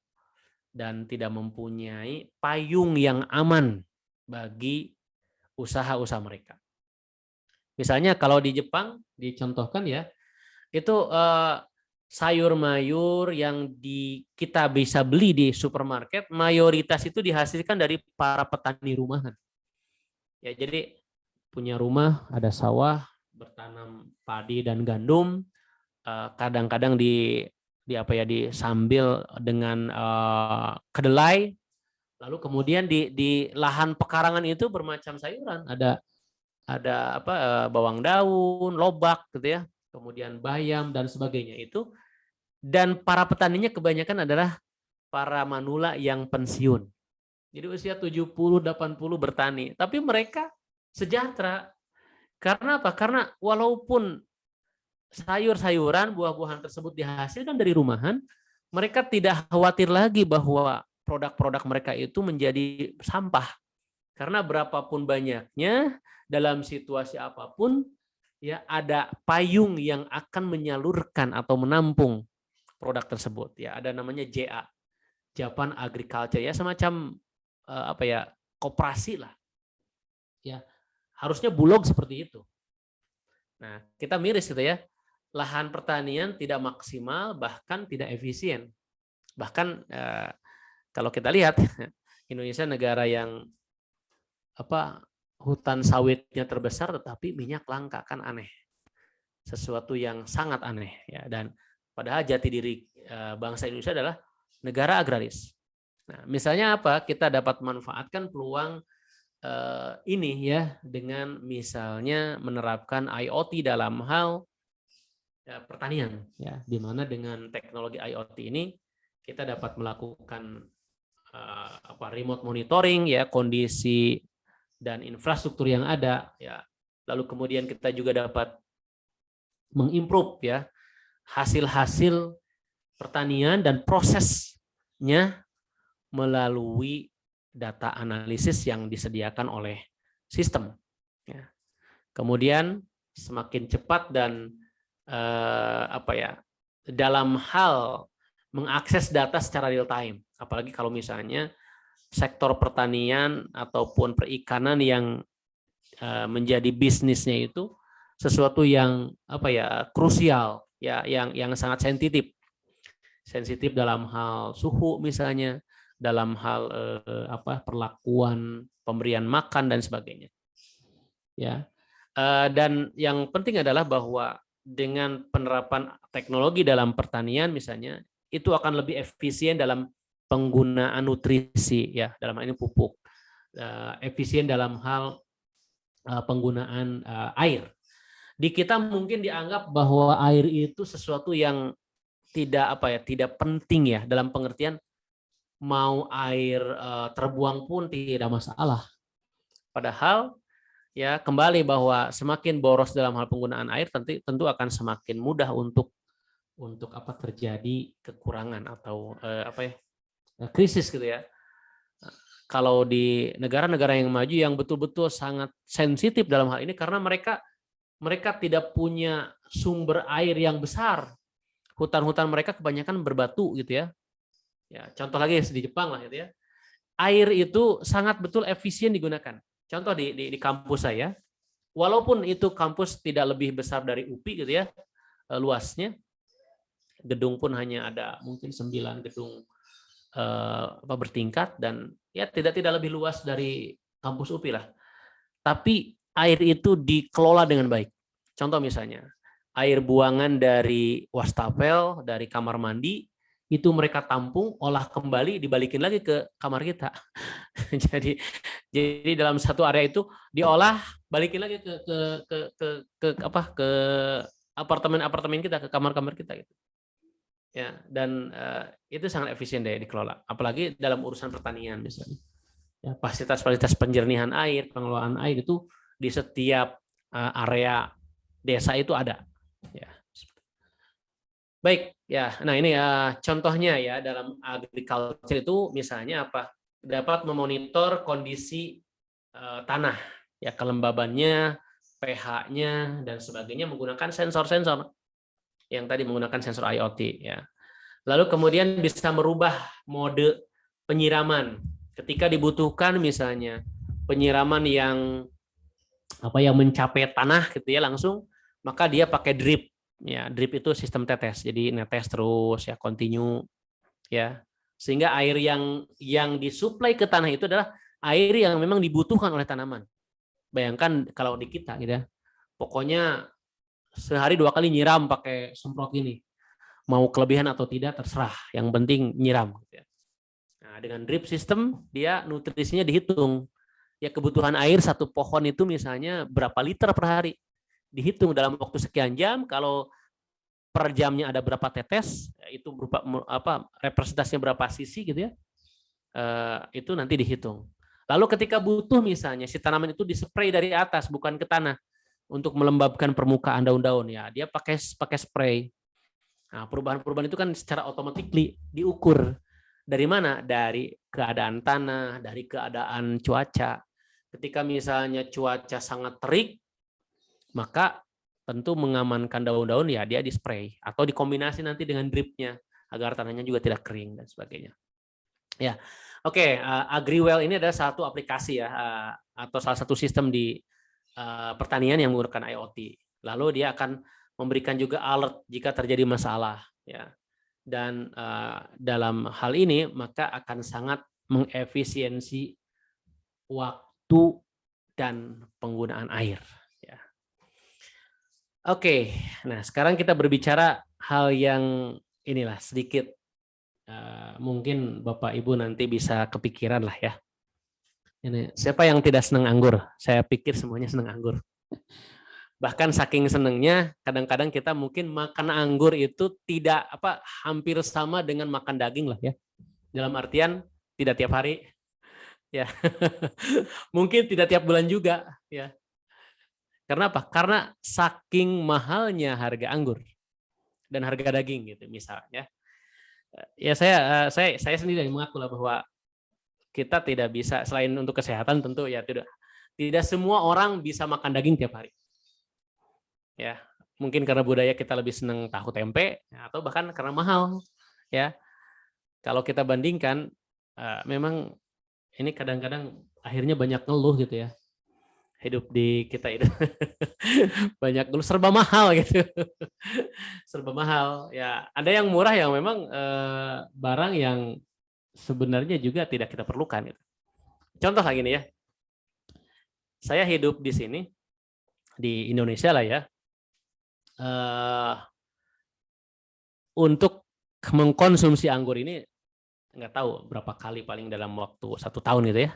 dan tidak mempunyai payung yang aman bagi usaha-usaha mereka. Misalnya kalau di Jepang dicontohkan ya, itu sayur mayur yang kita bisa beli di supermarket mayoritas itu dihasilkan dari para petani rumahan. Ya, jadi punya rumah, ada sawah, bertanam padi dan gandum, kadang-kadang disambil dengan kedelai, lalu kemudian di lahan pekarangan itu bermacam sayuran, ada bawang daun, lobak gitu ya, kemudian bayam dan sebagainya itu. Dan para petaninya kebanyakan adalah para manula yang pensiun. Jadi usia 70-80 bertani, tapi mereka sejahtera. Karena apa? Karena walaupun sayur-sayuran, buah-buahan tersebut dihasilkan dari rumahan, mereka tidak khawatir lagi bahwa produk-produk mereka itu menjadi sampah. Karena berapapun banyaknya, dalam situasi apapun, ya ada payung yang akan menyalurkan atau menampung produk tersebut. Ya, ada namanya JA, Japan Agriculture, ya semacam koperasi lah. Ya, harusnya Bulog seperti itu. Nah, kita miris gitu ya. Lahan pertanian tidak maksimal, bahkan tidak efisien. Bahkan kalau kita lihat Indonesia negara yang hutan sawitnya terbesar tetapi minyak langka, kan aneh. Sesuatu yang sangat aneh ya. Dan padahal jati diri bangsa Indonesia adalah negara agraris. Nah, misalnya apa? Kita dapat manfaatkan peluang ini ya dengan misalnya menerapkan IoT dalam hal pertanian ya, di mana dengan teknologi IoT ini kita dapat melakukan remote monitoring ya kondisi dan infrastruktur yang ada ya. Lalu kemudian kita juga dapat mengimprove ya hasil-hasil pertanian dan prosesnya melalui data analisis yang disediakan oleh sistem. Ya. Kemudian semakin cepat dan dalam hal mengakses data secara real time, apalagi kalau misalnya sektor pertanian ataupun perikanan yang menjadi bisnisnya itu sesuatu yang krusial ya, yang sangat sensitif dalam hal suhu misalnya, dalam hal perlakuan pemberian makan dan sebagainya ya. Dan yang penting adalah bahwa dengan penerapan teknologi dalam pertanian misalnya itu akan lebih efisien dalam penggunaan nutrisi ya, dalam hal ini pupuk, efisien dalam hal penggunaan air. Di kita mungkin dianggap bahwa air itu sesuatu yang tidak penting ya, dalam pengertian mau air terbuang pun tidak masalah. Padahal ya kembali bahwa semakin boros dalam hal penggunaan air tentu akan semakin mudah untuk terjadi kekurangan atau krisis gitu ya. Kalau di negara-negara yang maju yang betul-betul sangat sensitif dalam hal ini karena mereka tidak punya sumber air yang besar. Hutan-hutan mereka kebanyakan berbatu gitu ya. Ya, contoh lagi di Jepang lah gitu ya. Air itu sangat betul efisien digunakan. Contoh di kampus saya, walaupun itu kampus tidak lebih besar dari UPI gitu ya, luasnya, gedung pun hanya ada mungkin 9 gedung bertingkat dan ya tidak lebih luas dari kampus UPI lah. Tapi air itu dikelola dengan baik. Contoh misalnya, air buangan dari wastafel, dari kamar mandi, itu mereka tampung, olah kembali, dibalikin lagi ke kamar kita. jadi dalam satu area itu diolah, balikin lagi ke apartemen kita, ke kamar-kamar kita gitu. ya, dan itu sangat efisien deh dikelola, apalagi dalam urusan pertanian misalnya. Ya, fasilitas-fasilitas penjernihan air, pengelolaan air itu di setiap area desa itu ada. Ya. Baik, ya. Nah ini contohnya ya dalam agriculture itu misalnya apa? Dapat memonitor kondisi tanah, ya kelembabannya, pH-nya dan sebagainya menggunakan sensor-sensor yang tadi menggunakan sensor IoT. Ya. Lalu kemudian bisa merubah mode penyiraman ketika dibutuhkan misalnya penyiraman yang mencapai tanah gitu ya langsung, maka dia pakai drip. Ya, drip itu sistem tetes. Jadi netes terus ya, continue ya. Sehingga air yang disuplai ke tanah itu adalah air yang memang dibutuhkan oleh tanaman. Bayangkan kalau di kita gitu ya. Pokoknya sehari 2 kali nyiram pakai semprot ini. Mau kelebihan atau tidak terserah, yang penting nyiram. Nah, dengan drip system dia nutrisinya dihitung. Ya kebutuhan air satu pohon itu misalnya berapa liter per hari. Dihitung dalam waktu sekian jam, kalau per jamnya ada berapa tetes, itu berupa representasinya berapa sisi gitu ya. Itu nanti dihitung. Lalu ketika butuh misalnya si tanaman itu dispray dari atas bukan ke tanah untuk melembabkan permukaan daun-daun ya, dia pakai spray. Nah, perubahan-perubahan itu kan secara otomatis diukur. Dari mana? Dari keadaan tanah, dari keadaan cuaca. Ketika misalnya cuaca sangat terik, maka tentu mengamankan daun-daun ya dia di-spray atau dikombinasi nanti dengan dripnya agar tanahnya juga tidak kering dan sebagainya. Ya, oke. AgriWell ini adalah satu aplikasi ya atau salah satu sistem di pertanian yang menggunakan IoT. Lalu dia akan memberikan juga alert jika terjadi masalah ya. Dan dalam hal ini maka akan sangat mengefisiensi waktu dan penggunaan air ya. Oke, nah sekarang kita berbicara hal yang inilah sedikit mungkin Bapak Ibu nanti bisa kepikiran lah ya. Ini siapa yang tidak senang anggur? Saya pikir semuanya senang anggur. Bahkan saking senangnya kadang-kadang kita mungkin makan anggur itu tidak hampir sama dengan makan daging lah ya. Dalam artian tidak tiap hari ya. Mungkin tidak tiap bulan juga ya. Karena apa? Karena saking mahalnya harga anggur dan harga daging gitu misalnya. Ya saya sendiri mengaku lah bahwa kita tidak bisa, selain untuk kesehatan tentu ya tidak semua orang bisa makan daging tiap hari. Ya, mungkin karena budaya kita lebih senang tahu tempe atau bahkan karena mahal ya. Kalau kita bandingkan memang ini kadang-kadang akhirnya banyak ngeluh gitu ya. Hidup di kita itu banyak ngeluh, serba mahal gitu. Serba mahal ya. Ada yang murah yang memang barang yang sebenarnya juga tidak kita perlukan gitu. Contoh lagi nih ya. Saya hidup di sini di Indonesia lah ya. Untuk mengkonsumsi anggur ini nggak tahu berapa kali, paling dalam waktu 1 tahun gitu ya.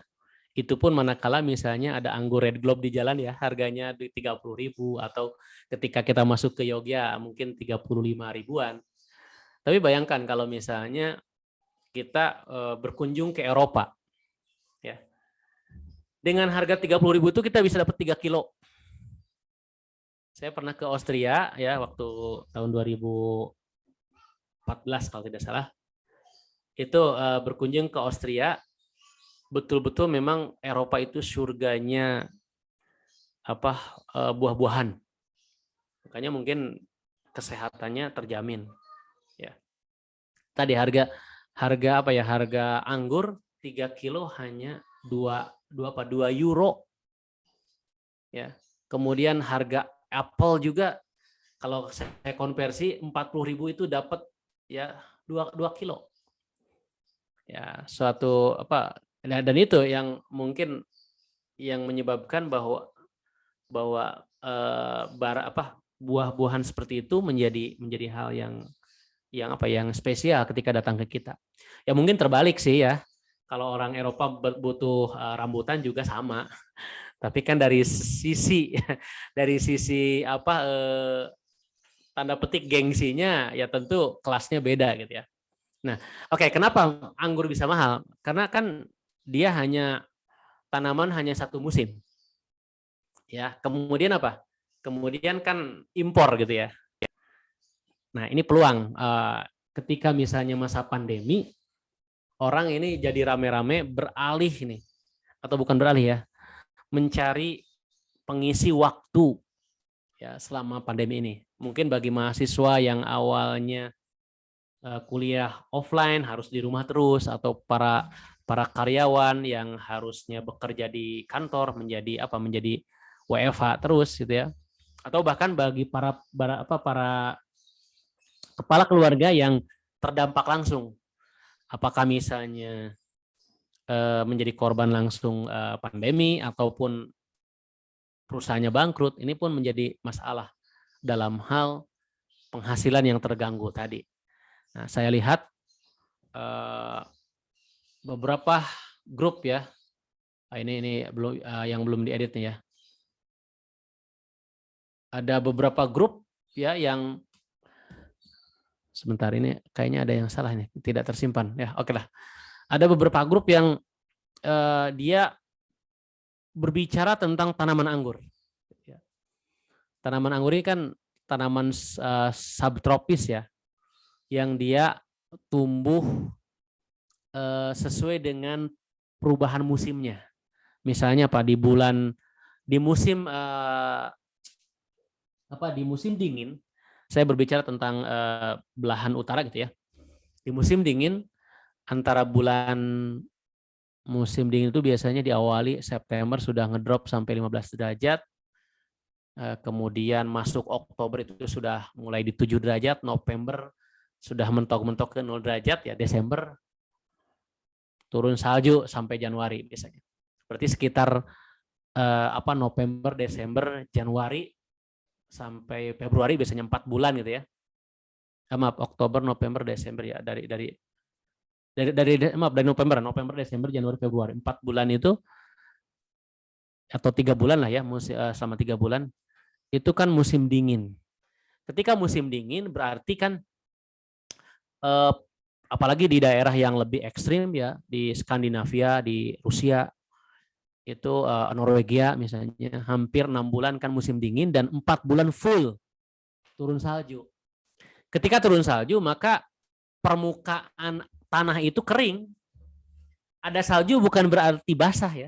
Itu pun manakala misalnya ada anggur Red Globe di jalan ya, harganya di 30.000, atau ketika kita masuk ke Yogyakarta mungkin 35 ribuan. Tapi bayangkan kalau misalnya kita berkunjung ke Eropa ya. Dengan harga 30.000 itu kita bisa dapat 3 kilo. Saya pernah ke Austria ya waktu tahun 2014 kalau tidak salah. Itu berkunjung ke Austria, betul-betul memang Eropa itu surganya buah-buahan. Makanya mungkin kesehatannya terjamin. Ya. Tadi harga anggur 3 kilo hanya 2 euro. Ya. Kemudian harga apel juga kalau saya konversi 40.000 itu dapat ya 2 kilo. Ya, suatu dan itu yang mungkin yang menyebabkan bahwa buah-buahan seperti itu menjadi hal yang spesial ketika datang ke kita. Ya mungkin terbalik sih ya. Kalau orang Eropa butuh rambutan juga sama. Tapi kan dari sisi tanda petik gengsinya ya tentu kelasnya beda gitu ya. Nah, oke, kenapa anggur bisa mahal? Karena kan dia tanaman hanya satu musim. Ya, kemudian apa? Kemudian kan impor gitu ya. Nah, ini peluang ketika misalnya masa pandemi, orang ini jadi rame-rame beralih ini, atau bukan beralih ya, mencari pengisi waktu ya selama pandemi ini. Mungkin bagi mahasiswa yang awalnya kuliah offline harus di rumah terus, atau para karyawan yang harusnya bekerja di kantor menjadi WFH terus gitu ya. Atau bahkan bagi para kepala keluarga yang terdampak langsung. Apakah misalnya menjadi korban langsung pandemi ataupun perusahaannya bangkrut, ini pun menjadi masalah dalam hal penghasilan yang terganggu tadi. Nah, saya lihat beberapa grup ya, ini belum yang belum diedit nih ya. Ada beberapa grup ya yang sebentar, ini kayaknya ada yang salah nih, tidak tersimpan ya. Oke lah. Ada beberapa grup yang dia berbicara tentang tanaman anggur. Tanaman anggur ini kan tanaman subtropis ya, yang dia tumbuh sesuai dengan perubahan musimnya. Misalnya apa, di musim dingin, saya berbicara tentang belahan utara gitu ya. Di musim dingin, antara musim dingin itu biasanya diawali September sudah ngedrop sampai 15 derajat. Kemudian masuk Oktober itu sudah mulai di 7 derajat, November sudah mentok-mentok ke 0 derajat ya, Desember turun salju sampai Januari biasanya. Berarti sekitar November, Desember, Januari sampai Februari biasanya 4 bulan gitu ya. Maaf, Oktober, November, Desember ya, dari November, Desember, Januari, Februari, 4 bulan itu, atau 3 bulan lah ya, selama 3 bulan itu kan musim dingin. Ketika musim dingin berarti kan apalagi di daerah yang lebih ekstrim ya, di Skandinavia, di Rusia itu, Norwegia misalnya, hampir 6 bulan kan musim dingin dan 4 bulan full turun salju. Ketika turun salju maka permukaan tanah itu kering. Ada salju bukan berarti basah ya.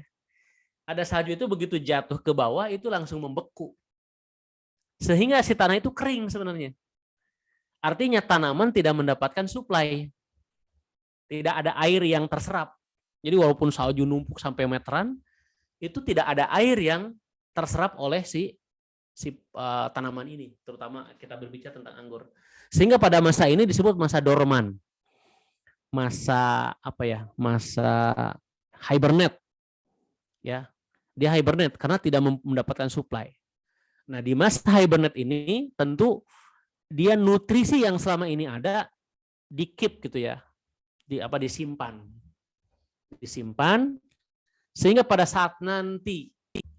Ada salju itu begitu jatuh ke bawah itu langsung membeku. Sehingga si tanah itu kering sebenarnya. Artinya tanaman tidak mendapatkan suplai. Tidak ada air yang terserap. Jadi walaupun salju numpuk sampai meteran, itu tidak ada air yang terserap oleh si tanaman ini. Terutama kita berbicara tentang anggur. Sehingga pada masa ini disebut masa dorman. Masa hibernate. Ya. Dia hibernate karena tidak mendapatkan suplai. Nah, di masa hibernate ini tentu dia nutrisi yang selama ini ada di-keep gitu ya. Disimpan sehingga pada saat nanti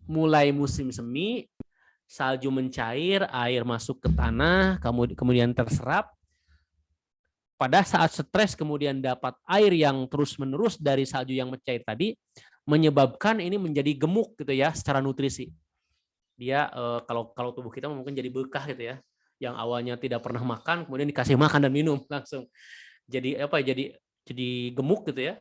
mulai musim semi, salju mencair, air masuk ke tanah, kemudian terserap. Pada saat stres kemudian dapat air yang terus-menerus dari salju yang mencair tadi, menyebabkan ini menjadi gemuk gitu ya secara nutrisi. Dia kalau tubuh kita mungkin jadi bekah gitu ya, yang awalnya tidak pernah makan kemudian dikasih makan dan minum langsung jadi jadi gemuk gitu ya.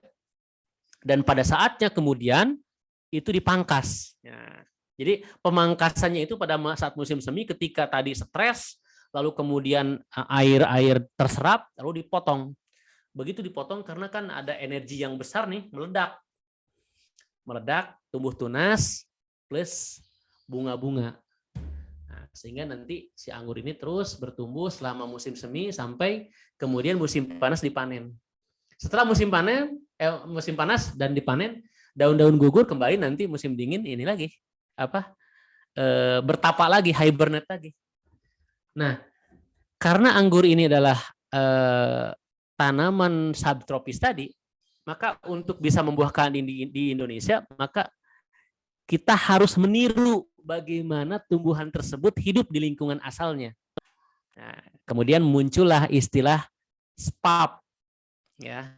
Dan pada saatnya kemudian itu dipangkas. Ya. Jadi pemangkasannya itu pada saat musim semi ketika tadi stres, lalu kemudian air terserap, lalu dipotong. Begitu dipotong karena kan ada energi yang besar nih, meledak, tumbuh tunas, plus bunga-bunga. Nah, sehingga nanti si anggur ini terus bertumbuh selama musim semi sampai kemudian musim panas dipanen. Setelah musim panas dan dipanen, daun-daun gugur kembali nanti musim dingin ini lagi bertapa lagi, hibernate lagi. Nah, karena anggur ini adalah tanaman subtropis tadi, maka untuk bisa membuahkan di Indonesia, maka kita harus meniru bagaimana tumbuhan tersebut hidup di lingkungan asalnya. Nah, kemudian muncullah istilah SPAP, ya,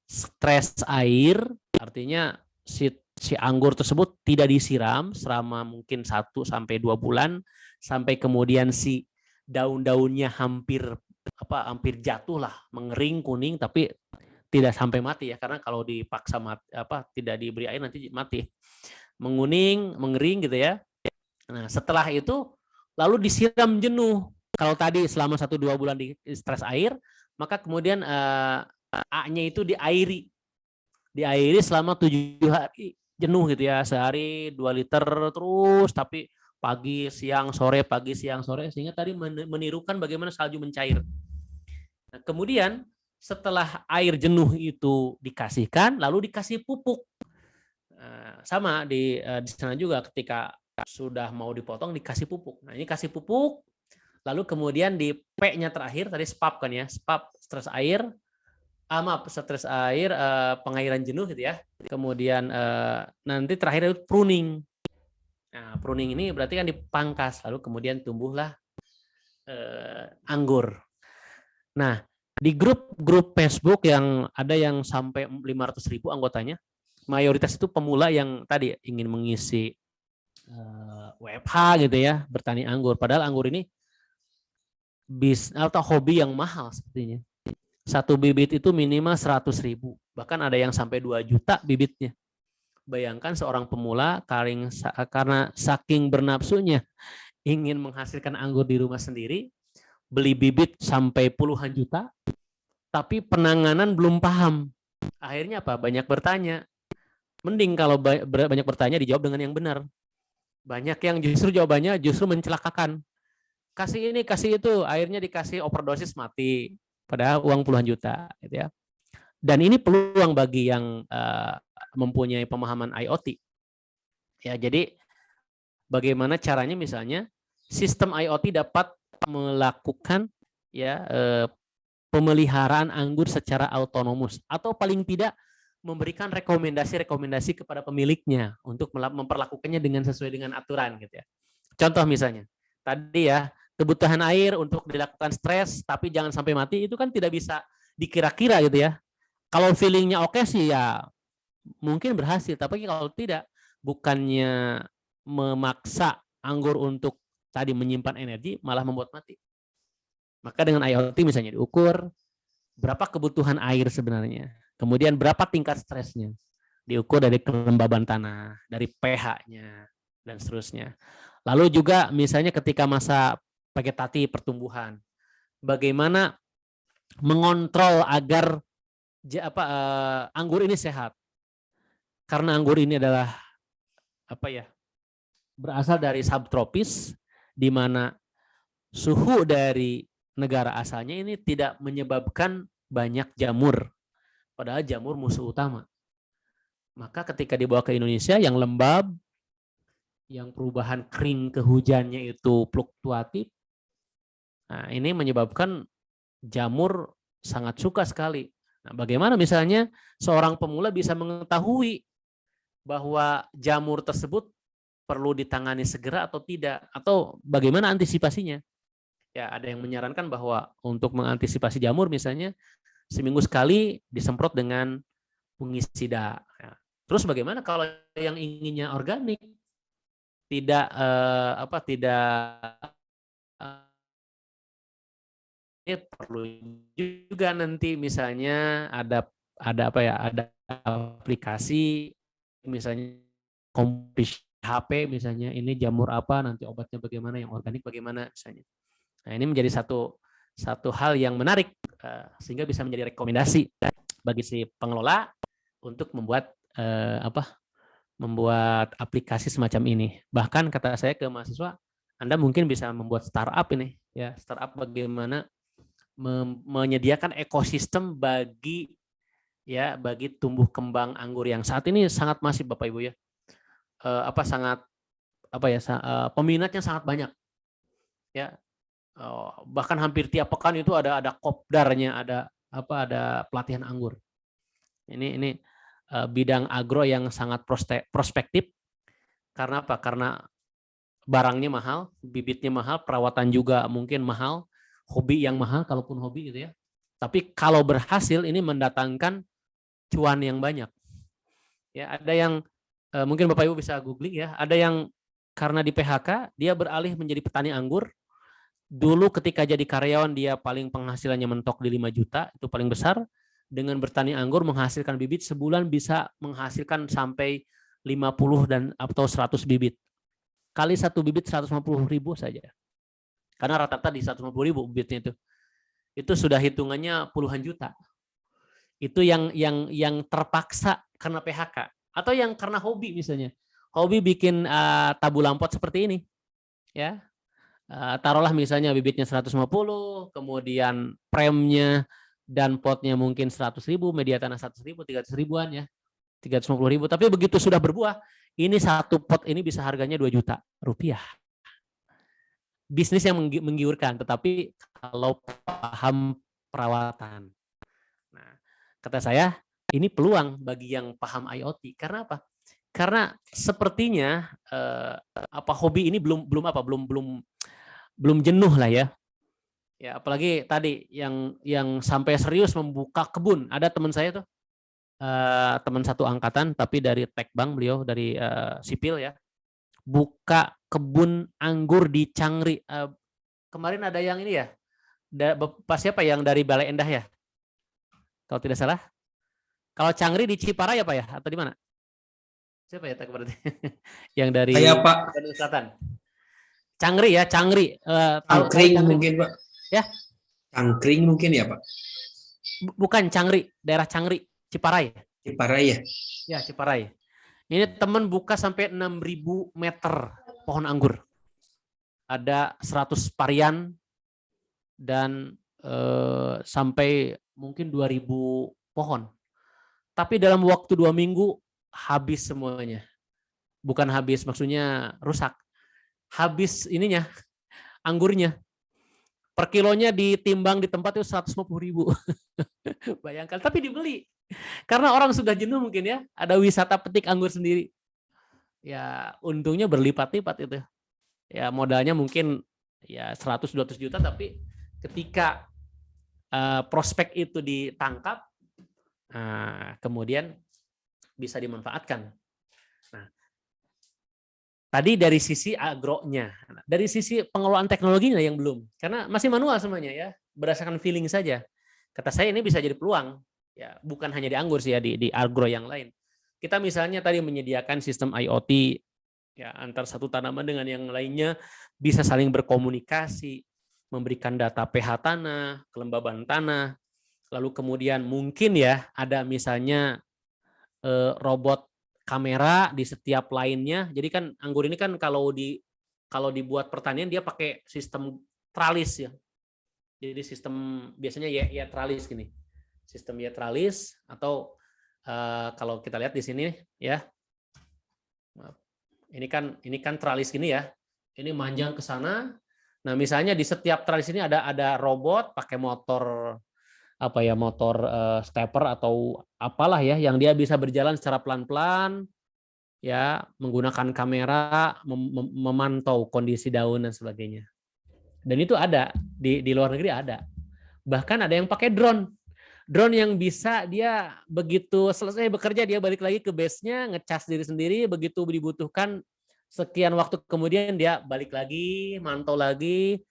stres air, artinya si anggur tersebut tidak disiram selama mungkin 1 sampai 2 bulan, sampai kemudian si daun-daunnya hampir jatuh lah, mengering kuning, tapi tidak sampai mati ya, karena kalau dipaksa mati, tidak diberi air nanti mati. Mengering gitu ya. Nah, setelah itu lalu disiram jenuh. Kalau tadi selama 1-2 bulan di stres air, maka kemudian A-nya itu diairi selama 7 hari jenuh gitu ya, sehari 2 liter terus, tapi pagi siang sore sehingga tadi menirukan bagaimana salju mencair. Nah, kemudian setelah air jenuh itu dikasihkan, lalu dikasih pupuk. Sama di sana juga, ketika sudah mau dipotong dikasih pupuk. Nah, ini kasih pupuk, lalu kemudian di P-nya terakhir tadi SPAP kan ya, SPAP stres air, stres air, pengairan jenuh gitu ya. Kemudian nanti terakhir itu pruning. Nah, pruning ini berarti kan dipangkas, lalu kemudian tumbuhlah anggur. Nah, di grup Facebook yang ada yang sampai 500.000 anggotanya, mayoritas itu pemula yang tadi ingin mengisi WFH gitu ya, bertani anggur. Padahal anggur ini atau hobi yang mahal sepertinya. Satu bibit itu minimal 100.000, bahkan ada yang sampai 2 juta bibitnya. Bayangkan seorang pemula karena saking bernapsunya ingin menghasilkan anggur di rumah sendiri, beli bibit sampai puluhan juta, tapi penanganan belum paham. Akhirnya apa? Banyak bertanya. Mending kalau banyak bertanya dijawab dengan yang benar. Banyak yang justru jawabannya justru mencelakakan. Kasih ini, kasih itu, akhirnya dikasih overdosis mati. Padahal uang puluhan juta, gitu ya. Dan ini peluang bagi yang mempunyai pemahaman IoT. Ya, jadi bagaimana caranya misalnya sistem IoT dapat melakukan ya pemeliharaan anggur secara autonomus, atau paling tidak memberikan rekomendasi kepada pemiliknya untuk memperlakukannya dengan sesuai dengan aturan gitu ya. Contoh misalnya, tadi ya, kebutuhan air untuk dilakukan stres tapi jangan sampai mati, itu kan tidak bisa dikira-kira gitu ya. Kalau feelingnya oke sih ya mungkin berhasil, tapi kalau tidak, bukannya memaksa anggur untuk tadi menyimpan energi, malah membuat mati. Maka dengan IoT misalnya diukur berapa kebutuhan air sebenarnya, kemudian berapa tingkat stresnya, diukur dari kelembaban tanah, dari pH-nya, dan seterusnya. Lalu juga misalnya ketika masa vegetasi pertumbuhan, bagaimana mengontrol agar anggur ini sehat. Karena anggur ini adalah berasal dari subtropis, di mana suhu dari negara asalnya ini tidak menyebabkan banyak jamur, padahal jamur musuh utama. Maka ketika dibawa ke Indonesia yang lembab, yang perubahan kering ke hujannya itu fluktuatif, nah ini menyebabkan jamur sangat suka sekali. Nah, bagaimana misalnya seorang pemula bisa mengetahui bahwa jamur tersebut perlu ditangani segera atau tidak, atau bagaimana antisipasinya? Ya, ada yang menyarankan bahwa untuk mengantisipasi jamur misalnya seminggu sekali disemprot dengan fungisida. Ya. Terus bagaimana kalau yang inginnya organik? Tidak ini perlu juga nanti misalnya ada aplikasi misalnya kompetisi HP misalnya, ini jamur apa, nanti obatnya bagaimana, yang organik bagaimana misalnya. Nah, ini menjadi satu hal yang menarik sehingga bisa menjadi rekomendasi bagi si pengelola untuk membuat membuat aplikasi semacam ini. Bahkan kata saya ke mahasiswa, Anda mungkin bisa membuat startup ini ya, startup bagaimana menyediakan ekosistem bagi tumbuh kembang anggur yang saat ini sangat masif Bapak Ibu ya. Peminatnya sangat banyak. Ya. Bahkan hampir tiap pekan itu ada kopdarnya, ada pelatihan anggur. Ini bidang agro yang sangat prospektif. Karena apa? Karena barangnya mahal, bibitnya mahal, perawatan juga mungkin mahal, hobi yang mahal kalaupun hobi gitu ya. Tapi kalau berhasil ini mendatangkan cuan yang banyak. Ya, ada yang mungkin Bapak Ibu bisa googling ya, ada yang karena di PHK dia beralih menjadi petani anggur. Dulu ketika jadi karyawan dia paling penghasilannya mentok di 5 juta, itu paling besar. Dengan bertani anggur menghasilkan bibit sebulan bisa menghasilkan sampai 50 dan atau 100 bibit. Kali satu bibit 150.000 saja. Karena rata-rata di 150.000 bibitnya itu. Itu sudah hitungannya puluhan juta. Itu yang terpaksa karena PHK atau yang karena hobi misalnya. Hobi bikin tabu lampot seperti ini. Ya. Taruhlah misalnya bibitnya 150, kemudian premnya dan potnya mungkin 100.000, media tanah 100.000, 300.000-an ya. 350.000. Tapi begitu sudah berbuah, ini satu pot ini bisa harganya 2 juta rupiah. Bisnis yang menggiurkan, tetapi kalau paham perawatan. Nah, kata saya, ini peluang bagi yang paham IoT. Karena apa? Karena sepertinya hobi ini belum jenuh lah ya. Ya, apalagi tadi yang sampai serius membuka kebun. Ada teman saya tuh, teman satu angkatan tapi dari Tekbank, beliau dari sipil ya. Buka kebun anggur di Cangri. Kemarin ada yang ini ya. Pak siapa yang dari Balai Endah ya? Kalau tidak salah. Kalau Cangri di Ciparai ya Pak ya? Atau di mana? Siapa ya berarti? Yang dari Pak. Selatan. Cangri ya, Cangri. Cangkring mungkin Pak. Ya. Cangkring mungkin ya Pak. Bukan Cangri, daerah Cangri, Ciparai. Ciparai ya? Ya, Ciparai. Ini teman buka sampai 6.000 meter pohon anggur. Ada 100 varian dan sampai mungkin 2.000 pohon. Tapi dalam waktu 2 minggu habis semuanya. Bukan habis, maksudnya rusak. Habis ininya, anggurnya. Per kilonya ditimbang di tempat itu 150.000. Bayangkan, tapi dibeli. Karena orang sudah jenuh mungkin ya, ada wisata petik anggur sendiri. Ya, untungnya berlipat-lipat itu. Ya, modalnya mungkin ya 100-200 juta, tapi ketika prospek itu ditangkap, kemudian bisa dimanfaatkan. Nah, tadi dari sisi agronya, dari sisi pengelolaan teknologinya yang belum, karena masih manual semuanya ya, berdasarkan feeling saja. Kata saya ini bisa jadi peluang, ya bukan hanya di anggur sih ya, di agro yang lain. Kita misalnya tadi menyediakan sistem IoT, ya antar satu tanaman dengan yang lainnya bisa saling berkomunikasi, memberikan data pH tanah, kelembaban tanah, lalu kemudian mungkin ya ada misalnya robot kamera di setiap lainnya. Jadi kan anggur ini kan kalau dibuat pertanian dia pakai sistem tralis ya. Jadi sistem biasanya ya tralis gini. Sistem ya tralis atau kalau kita lihat di sini ya. Ini kan tralis gini ya. Ini manjang ke sana. Nah, misalnya di setiap tralis ini ada robot pakai motor motor stepper atau apalah ya yang dia bisa berjalan secara pelan-pelan ya, menggunakan kamera memantau kondisi daun dan sebagainya. Dan itu ada di luar negeri ada. Bahkan ada yang pakai drone. Drone yang bisa dia begitu selesai bekerja dia balik lagi ke base-nya, ngecas diri sendiri, begitu dibutuhkan sekian waktu kemudian dia balik lagi, mantau lagi.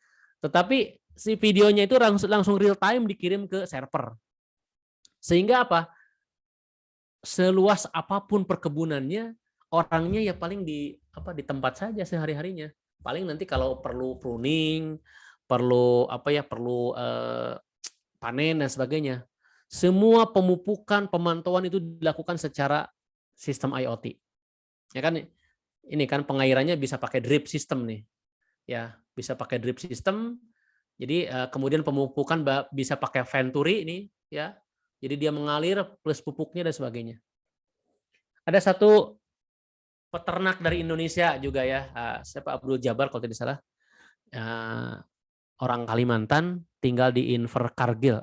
Tetapi si videonya itu langsung real time dikirim ke server. Sehingga apa? Seluas apapun perkebunannya, orangnya ya paling di tempat saja sehari-harinya. Paling nanti kalau perlu pruning, perlu panen dan sebagainya. Semua pemupukan, pemantauan itu dilakukan secara sistem IoT. Ya kan ini kan pengairannya bisa pakai drip system nih. Ya, bisa pakai drip system. Jadi kemudian pemupukan bisa pakai venturi ini ya. Jadi dia mengalir plus pupuknya dan sebagainya. Ada satu peternak dari Indonesia juga ya, siapa Abdul Jabar kalau tidak salah. Orang Kalimantan tinggal di Invercargill.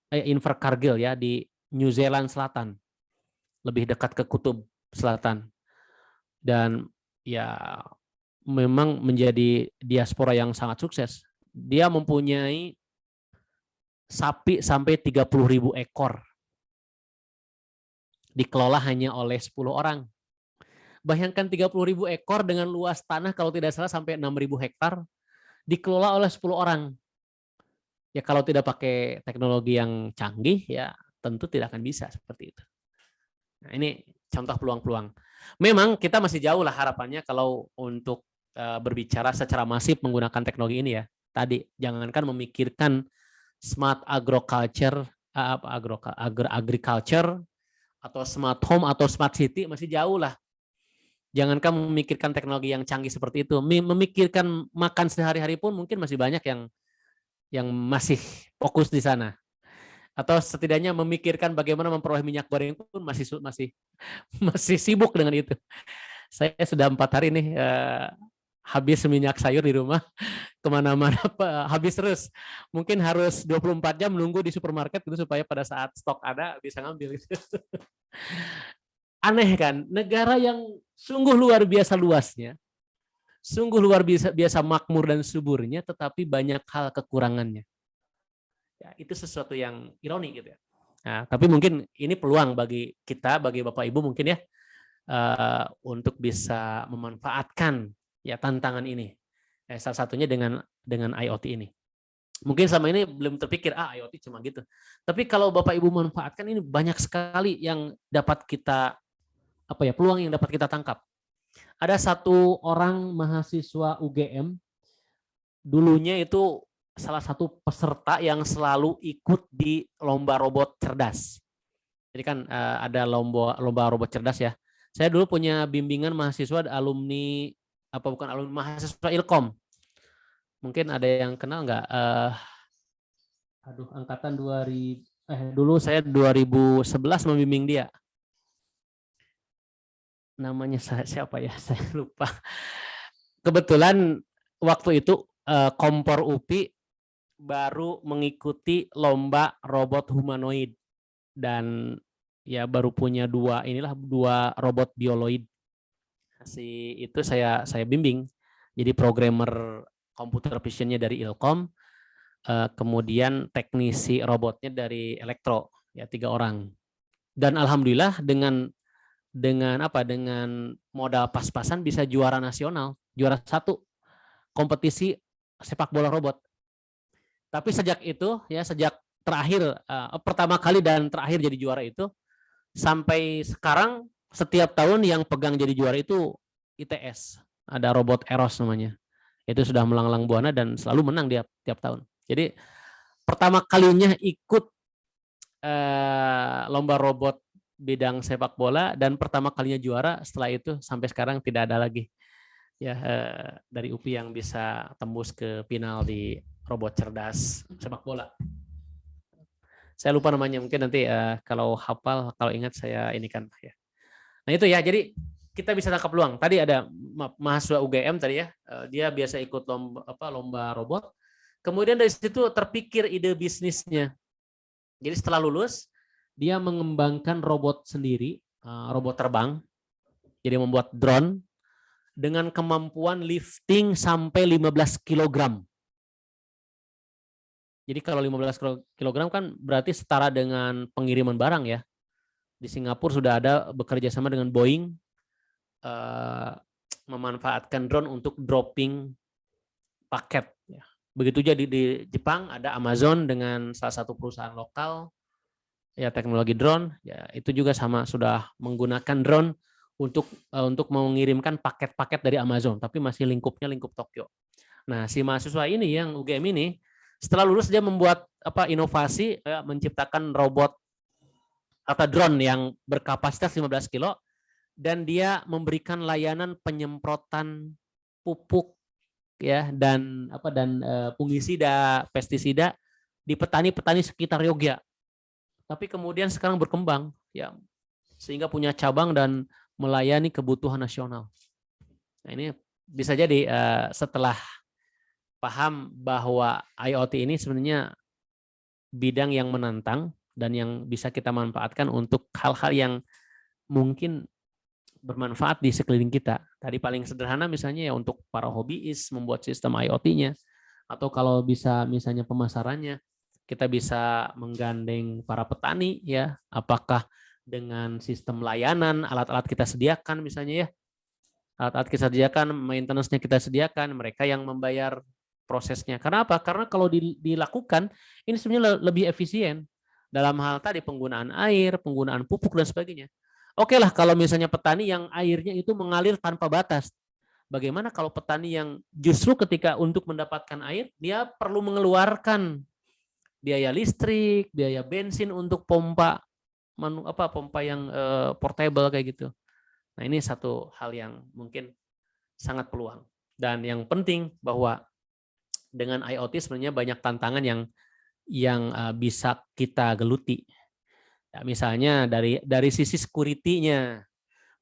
Invercargill ya di New Zealand Selatan. Lebih dekat ke kutub selatan. Dan ya memang menjadi diaspora yang sangat sukses. Dia mempunyai sapi sampai 30.000 ekor. Dikelola hanya oleh 10 orang. Bayangkan 30.000 ekor dengan luas tanah kalau tidak salah sampai 6.000 hektar dikelola oleh 10 orang. Ya kalau tidak pakai teknologi yang canggih ya tentu tidak akan bisa seperti itu. Nah, ini contoh peluang-peluang. Memang kita masih jauh lah harapannya kalau untuk berbicara secara masif menggunakan teknologi ini ya. Tadi jangankan memikirkan smart agriculture, agriculture atau smart home atau smart city masih jauh lah. Jangankan memikirkan teknologi yang canggih seperti itu, memikirkan makan sehari-hari pun mungkin masih banyak yang masih fokus di sana. Atau setidaknya memikirkan bagaimana memperoleh minyak goreng pun masih sibuk dengan itu. Saya sudah 4 hari nih habis minyak sayur di rumah, kemana-mana habis terus. Mungkin harus 24 jam nunggu di supermarket gitu supaya pada saat stok ada bisa ngambil. Aneh kan, negara yang sungguh luar biasa luasnya, sungguh luar biasa makmur dan suburnya, tetapi banyak hal kekurangannya. Ya, itu sesuatu yang ironi gitu ya. Nah, tapi mungkin ini peluang bagi kita, bagi Bapak Ibu mungkin ya, untuk bisa memanfaatkan ya tantangan ini. Salah satunya dengan IoT ini. Mungkin selama ini belum terpikir IoT cuma gitu. Tapi kalau Bapak Ibu manfaatkan ini banyak sekali yang dapat kita peluang yang dapat kita tangkap. Ada satu orang mahasiswa UGM dulunya itu salah satu peserta yang selalu ikut di lomba robot cerdas. Jadi kan ada lomba robot cerdas ya. Saya dulu punya bimbingan mahasiswa alumni mahasiswa Ilkom. Mungkin ada yang kenal nggak? Angkatan 2000 dulu saya 2011 membimbing dia. Namanya siapa ya? Saya lupa. Kebetulan waktu itu Kompor UPI baru mengikuti lomba robot humanoid dan ya baru punya dua robot bioloid. Itu saya bimbing. Jadi programmer computer vision-nya dari Ilkom, kemudian teknisi robotnya dari Elektro, ya 3 orang. Dan alhamdulillah dengan modal pas-pasan bisa juara nasional, juara 1 kompetisi sepak bola robot. Tapi sejak terakhir pertama kali dan terakhir jadi juara itu sampai sekarang setiap tahun yang pegang jadi juara itu ITS, ada robot Eros namanya. Itu sudah melanglang buana dan selalu menang tiap tahun. Jadi pertama kalinya ikut lomba robot bidang sepak bola dan pertama kalinya juara, setelah itu sampai sekarang tidak ada lagi ya dari UPI yang bisa tembus ke final di robot cerdas sepak bola. Saya lupa namanya, mungkin nanti kalau hafal, kalau ingat saya inikan ya. Nah itu ya, jadi kita bisa tangkap peluang. Tadi ada mahasiswa UGM tadi ya, dia biasa ikut lomba robot. Kemudian dari situ terpikir ide bisnisnya. Jadi setelah lulus dia mengembangkan robot sendiri, robot terbang. Jadi membuat drone dengan kemampuan lifting sampai 15 kg. Jadi kalau 15 kg kan berarti setara dengan pengiriman barang ya. Di Singapura sudah ada bekerja sama dengan Boeing, memanfaatkan drone untuk dropping paket. Begitu juga di Jepang ada Amazon dengan salah satu perusahaan lokal ya teknologi drone, ya itu juga sama, sudah menggunakan drone untuk mengirimkan paket-paket dari Amazon, tapi masih lingkup Tokyo. Nah, si mahasiswa ini yang UGM ini setelah lulus dia membuat inovasi, menciptakan robot atau drone yang berkapasitas 15 kilo dan dia memberikan layanan penyemprotan pupuk ya dan fungisida, pestisida di petani-petani sekitar Yogyakarta. Tapi kemudian sekarang berkembang ya sehingga punya cabang dan melayani kebutuhan nasional. Nah, ini bisa jadi setelah paham bahwa IoT ini sebenarnya bidang yang menantang dan yang bisa kita manfaatkan untuk hal-hal yang mungkin bermanfaat di sekeliling kita. Tadi paling sederhana misalnya ya untuk para hobiis membuat sistem IoT-nya, atau kalau bisa misalnya pemasarannya, kita bisa menggandeng para petani ya, apakah dengan sistem layanan, alat-alat kita sediakan misalnya ya, alat-alat kita sediakan, maintenance-nya kita sediakan, mereka yang membayar prosesnya. Karena apa? Karena kalau dilakukan, ini sebenarnya lebih efisien dalam hal tadi penggunaan air, penggunaan pupuk dan sebagainya. Oke lah kalau misalnya petani yang airnya itu mengalir tanpa batas. Bagaimana kalau petani yang justru ketika untuk mendapatkan air, dia perlu mengeluarkan biaya listrik, biaya bensin untuk pompa pompa yang portable kayak gitu. Nah, ini satu hal yang mungkin sangat peluang. Dan yang penting bahwa dengan IoT sebenarnya banyak tantangan yang bisa kita geluti. Ya, misalnya dari sisi security-nya,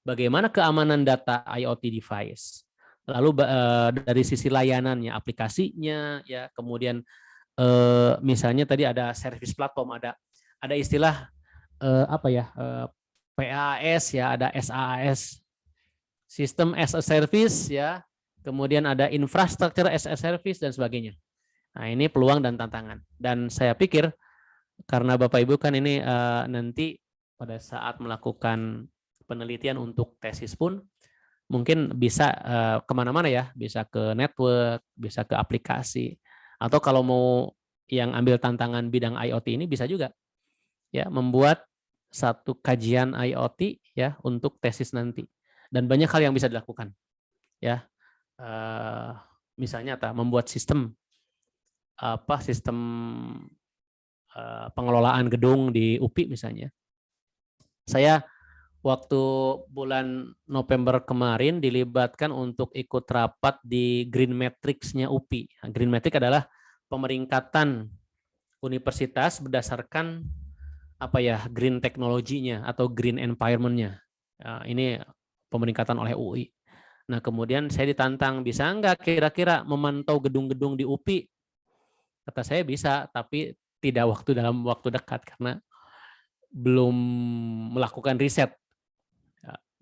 bagaimana keamanan data IoT device. Lalu dari sisi layanannya, aplikasinya, ya kemudian misalnya tadi ada service platform, ada istilah PaaS ya, ada SaaS, System as a Service ya, kemudian ada Infrastructure as a Service dan sebagainya. Nah ini peluang dan tantangan. Dan saya pikir karena Bapak Ibu kan ini nanti pada saat melakukan penelitian untuk tesis pun mungkin bisa kemana-mana ya, bisa ke network, bisa ke aplikasi, atau kalau mau yang ambil tantangan bidang IoT ini bisa juga ya membuat satu kajian IoT ya untuk tesis nanti. Dan banyak hal yang bisa dilakukan ya, misalnya membuat sistem pengelolaan gedung di UPI misalnya. Saya waktu bulan November kemarin dilibatkan untuk ikut rapat di Green Matrix-nya UPI. Green Matrix adalah pemeringkatan universitas berdasarkan green teknologinya atau green environment-nya. Ini pemeringkatan oleh UI. Nah, kemudian saya ditantang, bisa nggak kira-kira memantau gedung-gedung di UPI? Kata saya bisa, tapi tidak dalam waktu dekat karena belum melakukan riset.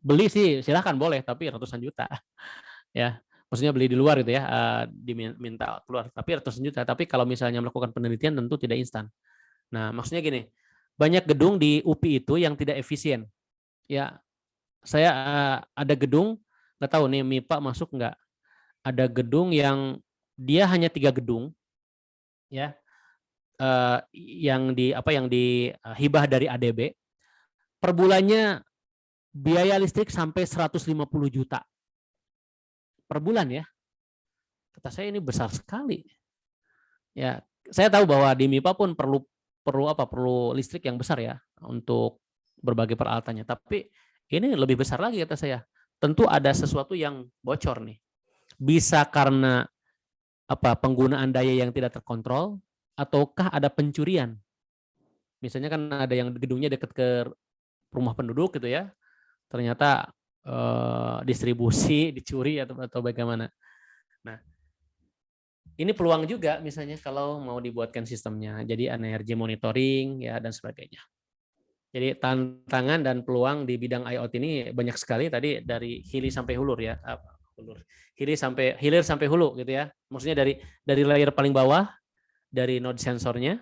Beli sih silahkan boleh, tapi ratusan juta. Ya, maksudnya beli di luar gitu ya, diminta keluar, tapi ratusan juta. Tapi kalau misalnya melakukan penelitian tentu tidak instan. Nah, maksudnya gini, banyak gedung di UPI itu yang tidak efisien. Ya, saya ada gedung, nggak tahu nih MIPA masuk nggak? Ada gedung yang dia hanya 3 gedung, ya, yang dihibah dari ADB. Per bulannya biaya listrik sampai 150 juta per bulan ya. Kata saya ini besar sekali. Ya, saya tahu bahwa di MIPA pun perlu listrik yang besar ya untuk berbagai peralatannya. Tapi ini lebih besar lagi kata saya. Tentu ada sesuatu yang bocor nih. Bisa karena penggunaan daya yang tidak terkontrol, ataukah ada pencurian. Misalnya kan ada yang gedungnya dekat ke rumah penduduk gitu ya. Ternyata distribusi dicuri atau bagaimana. Nah, ini peluang juga misalnya kalau mau dibuatkan sistemnya. Jadi energy monitoring ya dan sebagainya. Jadi tantangan dan peluang di bidang IoT ini banyak sekali tadi dari hilir sampai hulur ya. Hilir sampai hulu gitu ya. Maksudnya dari layer paling bawah, dari node sensornya,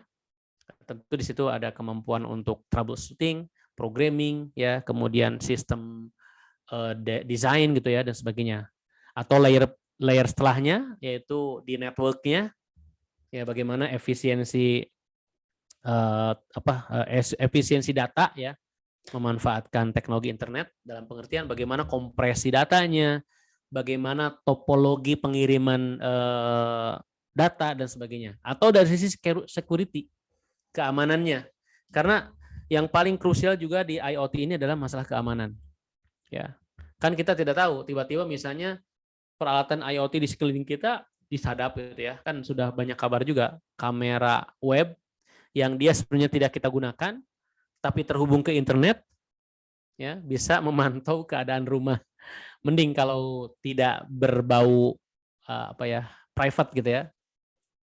tentu di situ ada kemampuan untuk troubleshooting, programming ya, kemudian sistem desain gitu ya dan sebagainya. Atau layer setelahnya yaitu di networknya ya, bagaimana efisiensi efisiensi data ya, memanfaatkan teknologi internet dalam pengertian bagaimana kompresi datanya, bagaimana topologi pengiriman data dan sebagainya. Atau dari sisi security, keamanannya. Karena yang paling krusial juga di IoT ini adalah masalah keamanan. Ya. Kan kita tidak tahu tiba-tiba misalnya peralatan IoT di sekeliling kita disadap gitu ya. Kan sudah banyak kabar juga kamera web yang dia sebenarnya tidak kita gunakan tapi terhubung ke internet ya, bisa memantau keadaan rumah. Mending kalau tidak berbau private gitu ya.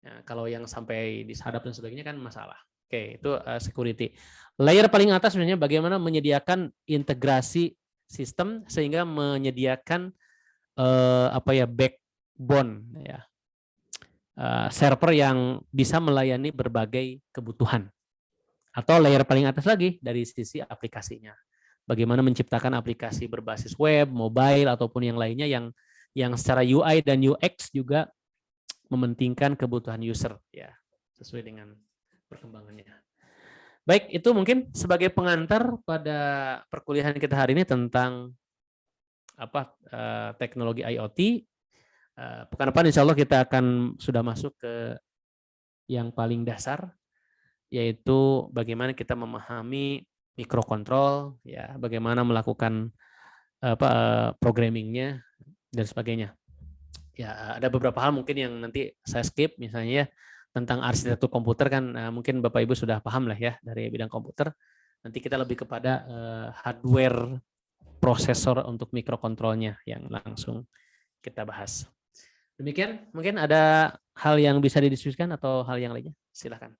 Ya, kalau yang sampai disadap dan sebagainya kan masalah. Oke, itu security. Layer paling atas sebenarnya bagaimana menyediakan integrasi sistem sehingga menyediakan backbone ya, server yang bisa melayani berbagai kebutuhan, atau layer paling atas lagi dari sisi aplikasinya. Bagaimana menciptakan aplikasi berbasis web, mobile ataupun yang lainnya yang secara UI dan UX juga mementingkan kebutuhan user ya, sesuai dengan perkembangannya. Baik, itu mungkin sebagai pengantar pada perkuliahan kita hari ini tentang teknologi IoT. Pekan depan insya Allah kita akan sudah masuk ke yang paling dasar, yaitu bagaimana kita memahami mikrokontrol, ya, bagaimana melakukan programmingnya dan sebagainya. Ya, ada beberapa hal mungkin yang nanti saya skip, misalnya tentang arsitektur komputer kan mungkin Bapak Ibu sudah paham lah ya dari bidang komputer. Nanti kita lebih kepada hardware prosesor untuk mikrokontrolnya yang langsung kita bahas. Demikian, mungkin ada hal yang bisa didiskusikan atau hal yang lainnya, silakan.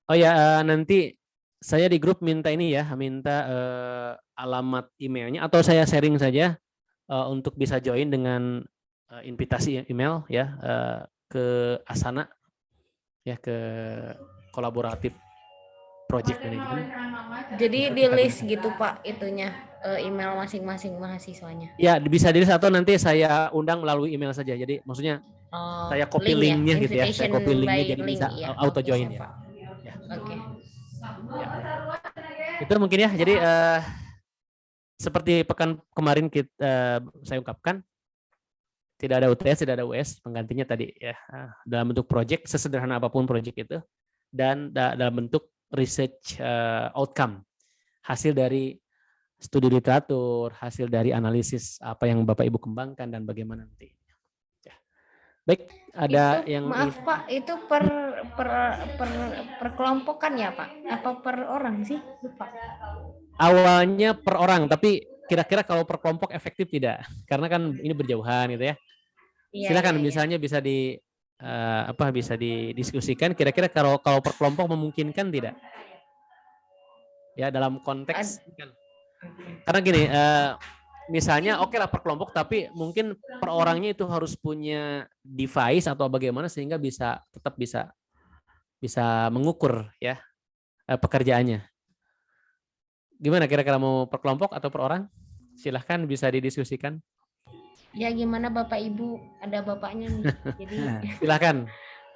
Oh ya, nanti saya di grup minta ini ya, minta alamat emailnya, atau saya sharing saja untuk bisa join dengan invitasi email ya ke Asana ya, ke kolaboratif project management. Jadi di list gitu Pak itunya email masing-masing mahasiswanya. Ya, bisa di list atau nanti saya undang melalui email saja. Jadi maksudnya saya copy linknya gitu ya, saya copy linknya jadi bisa auto join ya. Oke. Ya. Itu mungkin ya. Jadi seperti pekan kemarin saya ungkapkan, tidak ada UTS, tidak ada US, penggantinya tadi ya, dalam bentuk project, sesederhana apapun project itu, dan dalam bentuk research outcome, hasil dari studi literatur, hasil dari analisis apa yang Bapak Ibu kembangkan dan bagaimana nanti. Ya. Baik, ada itu, yang maaf Pak, itu per kelompokan ya Pak? Apa per orang sih? Lupa. Awalnya per orang, tapi kira-kira kalau per kelompok efektif tidak, karena kan ini berjauhan gitu ya. Silakan misalnya bisa bisa didiskusikan kira-kira kalau per kelompok memungkinkan tidak? Ya, dalam konteks kan. Karena gini, misalnya oke lah per kelompok, tapi mungkin per orangnya itu harus punya device atau bagaimana sehingga tetap bisa mengukur ya pekerjaannya. Gimana kira-kira mau per kelompok atau per orang? Silahkan bisa didiskusikan. Ya gimana Bapak Ibu, ada bapaknya nih. Jadi silahkan.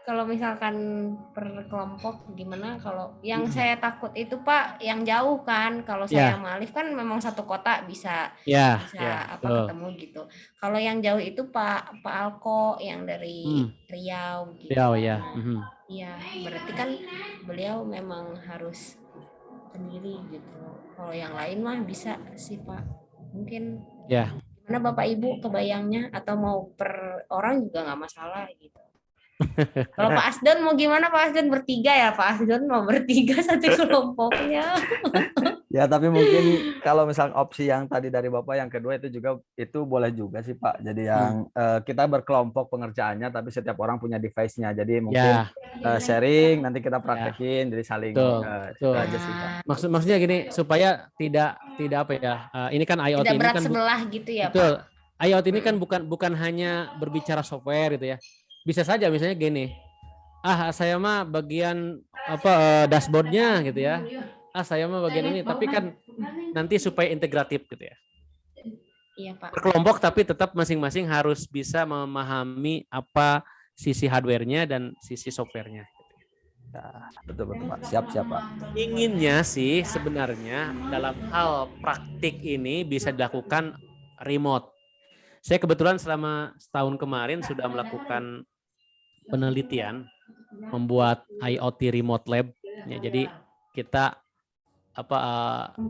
Kalau misalkan per kelompok gimana? Kalau yang saya takut itu Pak, yang jauh kan. Kalau saya sama Alif kan memang satu kota bisa ketemu gitu. Kalau yang jauh itu Pak Alko yang dari Riau gitu. Riau ya. Iya, berarti kan beliau memang harus sendiri gitu. Kalau yang lain mah bisa sih Pak. Mungkin gimana Bapak Ibu kebayangnya, atau mau per orang juga nggak masalah gitu. Kalau Pak Asdon mau gimana Pak Asdon? Bertiga ya Pak Asdon, mau bertiga satu kelompoknya. Ya tapi mungkin kalau misal opsi yang tadi dari Bapak yang kedua itu boleh juga sih Pak. Jadi yang kita berkelompok pengerjaannya tapi setiap orang punya device-nya. Jadi mungkin sharing nanti kita praktekin jadi saling itu aja sih Pak. Maksudnya gini supaya tidak apa ya. Ini kan IoT tidak ini berat kan sebelah gitu ya betul. Pak. IoT ini kan bukan hanya berbicara software gitu ya. Bisa saja misalnya gini, saya mah bagian dashboardnya gitu ya, saya mah bagian ini, tapi kan nanti supaya integratif gitu ya. Iya Pak. Berkelompok tapi tetap masing-masing harus bisa memahami apa sisi hardware-nya dan sisi software-nya. Ya, betul Pak. Siap Pak. Inginnya sih sebenarnya dalam hal praktik ini bisa dilakukan remote. Saya kebetulan selama setahun kemarin sudah melakukan penelitian membuat IoT remote lab. Ya, jadi kita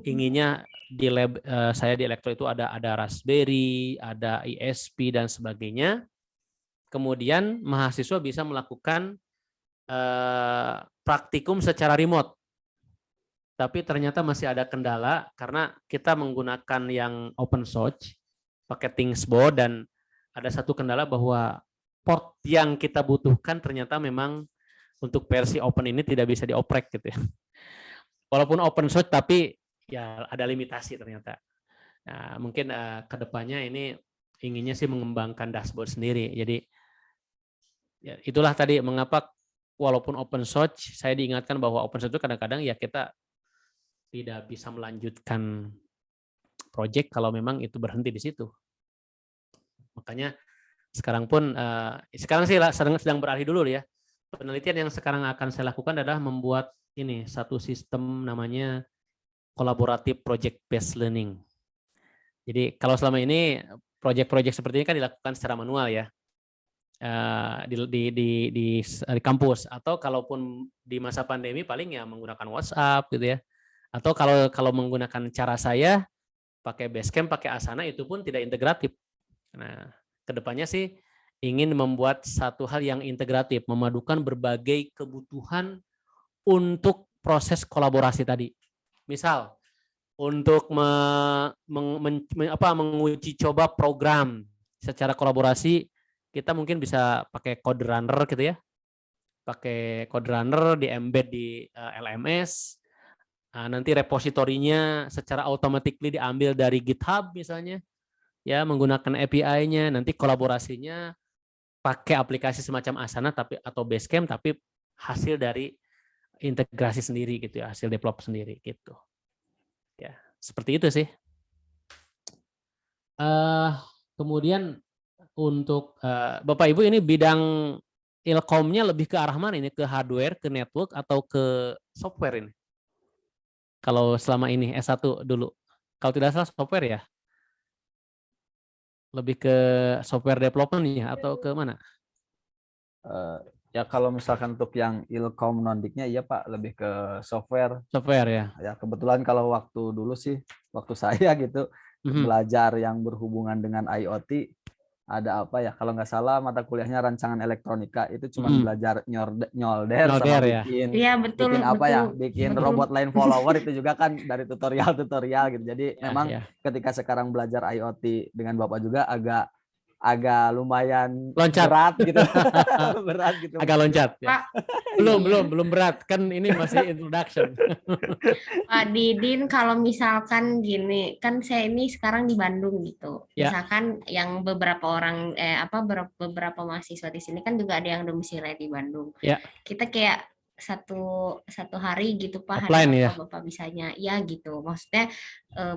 inginnya di lab saya di Elektro itu ada Raspberry, ada ISP dan sebagainya. Kemudian mahasiswa bisa melakukan praktikum secara remote. Tapi ternyata masih ada kendala karena kita menggunakan yang open source, pakai Thingsboard, dan ada satu kendala bahwa port yang kita butuhkan ternyata memang untuk versi open ini tidak bisa dioprek gitu ya. Walaupun open source tapi ya ada limitasi ternyata. Nah, mungkin kedepannya ini inginnya sih mengembangkan dashboard sendiri. Jadi ya, itulah tadi mengapa walaupun open source, saya diingatkan bahwa open source itu kadang-kadang ya kita tidak bisa melanjutkan project kalau memang itu berhenti di situ. Makanya sekarang pun sekarang sih sedang beralih dulu ya. Penelitian yang sekarang akan saya lakukan adalah membuat ini satu sistem namanya collaborative project based learning. Jadi kalau selama ini project-project seperti ini kan dilakukan secara manual ya di kampus, atau kalaupun di masa pandemi paling ya menggunakan WhatsApp gitu ya. Atau kalau menggunakan cara saya pakai Basecamp, pakai Asana, itu pun tidak integratif. Nah, kedepannya sih ingin membuat satu hal yang integratif, memadukan berbagai kebutuhan untuk proses kolaborasi tadi. Misal untuk menguji coba program secara kolaborasi, kita mungkin bisa pakai Code Runner gitu ya. Pakai Code Runner di embed di LMS. Nanti repositorinya secara automatically diambil dari GitHub misalnya. Ya, menggunakan API-nya, nanti kolaborasinya pakai aplikasi semacam Asana atau Basecamp, tapi hasil dari integrasi sendiri gitu ya, hasil develop sendiri gitu. Ya, seperti itu sih. Kemudian untuk Bapak Ibu ini bidang ilkomnya lebih ke arah mana ini? Ke hardware, ke network, atau ke software ini? Kalau selama ini S1 dulu. Kalau tidak salah software ya? Lebih ke software development ya atau ke mana? Ya kalau misalkan untuk yang ilkom nondiknya iya Pak, lebih ke software. Software ya. Ya kebetulan kalau waktu dulu sih, waktu saya gitu belajar yang berhubungan dengan IoT, ada apa ya, kalau nggak salah mata kuliahnya rancangan elektronika, itu cuma belajar nyolder sama ya. bikin betul, bikin apa betul, ya, bikin betul. robot line follower itu juga kan dari tutorial gitu. Jadi memang ketika sekarang belajar IoT dengan Bapak juga agak lumayan loncat. Berat gitu. Berat gitu. Agak loncat ya. Belum berat, kan ini masih introduction. Pak Didin, kalau misalkan gini, kan saya ini sekarang di Bandung gitu. Misalkan yang beberapa orang beberapa mahasiswa di sini kan juga ada yang domisili di Bandung. Ya. Kita kayak satu hari gitu Pak, offline, hari ya? Bapak bisanya ya gitu. Maksudnya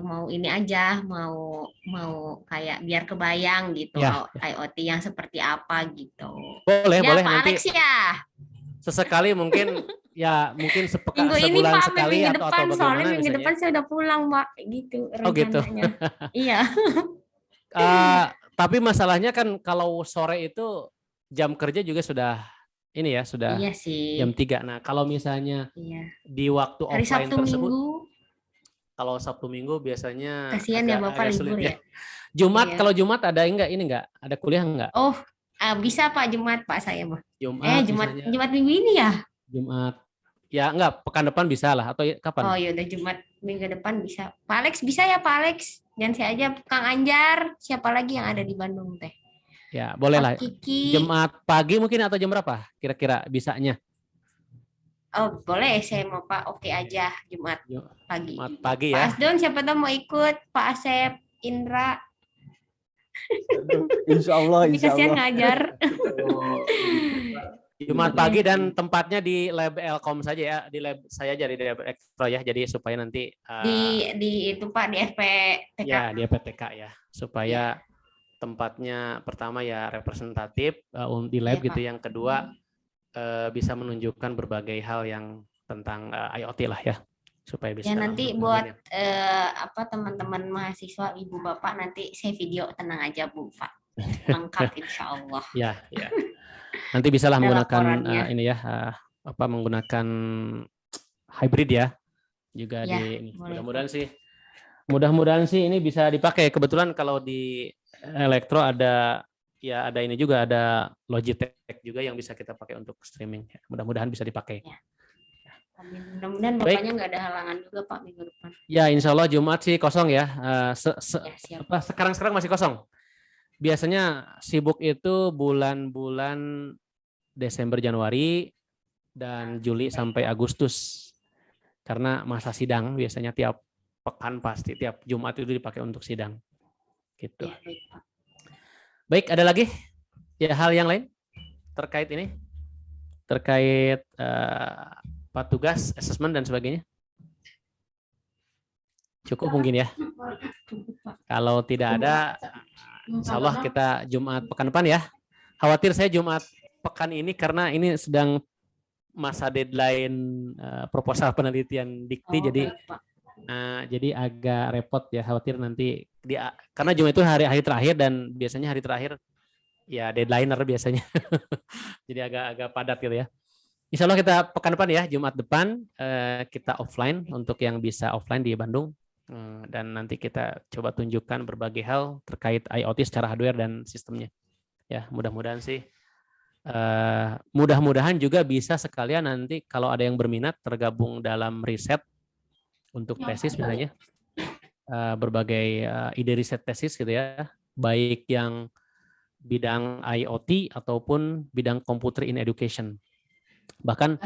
mau ini aja, mau kayak biar kebayang gitu IoT yang seperti apa gitu. Boleh Pak nanti. Alex ya. Sesekali mungkin minggu sebulan ini, Pak, sekali minggu atau depan, bagaimana? soalnya minggu depan saya udah pulang Pak, gitu rencananya. Oh gitu. Iya. Tapi masalahnya kan kalau sore itu jam kerja juga sudah ini ya, sudah iya sih. jam 3. Nah, kalau misalnya di waktu hari offline Sabtu tersebut, Minggu, kalau Sabtu Minggu biasanya kasihan ya Bapak libur ya. Jumat, kalau Jumat ada ada kuliah enggak? Oh, bisa Pak, Jumat Pak saya mah. Jumat minggu ini ya? Jumat. Ya enggak, pekan depan bisa lah, atau kapan? Oh ya udah, Jumat minggu depan bisa. Pak Alex bisa ya Pak Alex? Jangan saya aja, Kang Anjar, siapa lagi yang ada di Bandung teh? Ya, boleh lah. Kiki. Jumat pagi mungkin atau jam berapa? Kira-kira bisanya? Oh, boleh, saya mau Pak, oke aja Jumat pagi. Jumat pagi ya. Pak Asdon siapa tahu mau ikut, Pak Asep, Indra. Insya Allah. Kasihan ngajar. Jumat pagi dan tempatnya di lab Elkom saja ya, di lab saya aja di lab Elektro ya, jadi supaya nanti di itu Pak, di FPTK. Ya, di FPTK ya, supaya tempatnya pertama ya representatif di lab gitu, yang kedua bisa menunjukkan berbagai hal yang tentang IoT lah ya, supaya bisa. Ya nanti buat teman-teman mahasiswa ibu bapak, nanti saya video, tenang aja Bu Pak, lengkap insya Allah. Ya. Nanti bisalah menggunakan ini ya, menggunakan hybrid ya juga ya, di mudah-mudahan sih ini bisa dipakai. Kebetulan kalau di Elektro ada ini juga, ada Logitech juga yang bisa kita pakai untuk streaming. Mudah-mudahan bisa dipakai. Ya. Mudah-mudahan bapaknya nggak ada halangan juga Pak minggu depan. Ya, insya Allah Jumat sih kosong ya. Sekarang masih kosong. Biasanya sibuk itu bulan-bulan Desember, Januari, dan Juli sampai Agustus. Karena masa sidang biasanya tiap pekan pasti tiap Jumat itu dipakai untuk sidang. Gitu. Ya, baik, Pak. Baik, ada lagi ya hal yang lain terkait ini? Terkait tugas, asesmen dan sebagainya? Cukup mungkin ya. Cukup, Pak. Kalau tidak ada, insya Allah kita Jumat pekan depan ya. Khawatir saya Jumat pekan ini karena ini sedang masa deadline proposal penelitian dikti, Oh, jadi baik, Pak. jadi agak repot ya, khawatir nanti karena Jumat itu hari terakhir dan biasanya hari terakhir ya deadlineer biasanya. Jadi agak padat gitu ya. Insya Allah kita pekan depan ya, Jumat depan kita offline untuk yang bisa offline di Bandung. Dan nanti kita coba tunjukkan berbagai hal terkait IoT secara hardware dan sistemnya. Ya, mudah-mudahan sih. Mudah-mudahan juga bisa sekalian nanti kalau ada yang berminat tergabung dalam riset untuk tesis misalnya. Berbagai ide riset tesis gitu ya. Baik yang bidang IoT ataupun bidang computer in education. Bahkan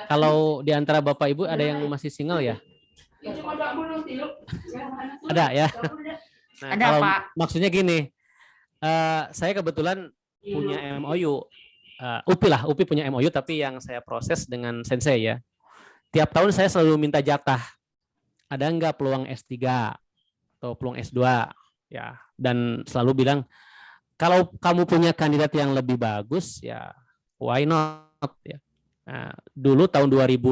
kalau di antara Bapak Ibu ada yang masih single ya? Ada ya? Nah, Ada, kalau Pak. maksudnya gini, saya kebetulan punya MOU, UPI punya MOU tapi yang saya proses dengan Sensei ya. Tiap tahun saya selalu minta jatah. Ada nggak peluang S3 atau peluang S2? Ya, dan selalu bilang kalau kamu punya kandidat yang lebih bagus ya why not ya. Nah, dulu tahun 2017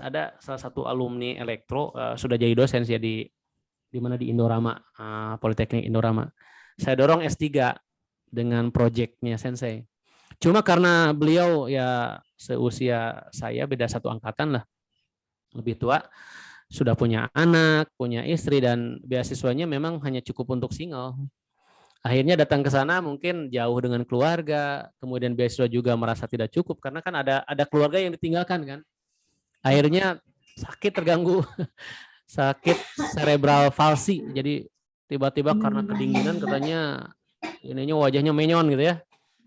ada salah satu alumni elektro sudah jadi dosen ya di mana di Indorama, Politeknik Indorama. Saya dorong S3 dengan proyeknya Sensei. Cuma karena beliau ya seusia saya, beda satu angkatan lah, lebih tua, sudah punya anak, punya istri, dan beasiswanya memang hanya cukup untuk single. Akhirnya datang ke sana mungkin jauh dengan keluarga, kemudian beasiswa juga merasa tidak cukup karena kan ada keluarga yang ditinggalkan kan. Akhirnya sakit, terganggu, sakit cerebral palsy. Jadi tiba-tiba karena kedinginan katanya ininya wajahnya menyon gitu ya.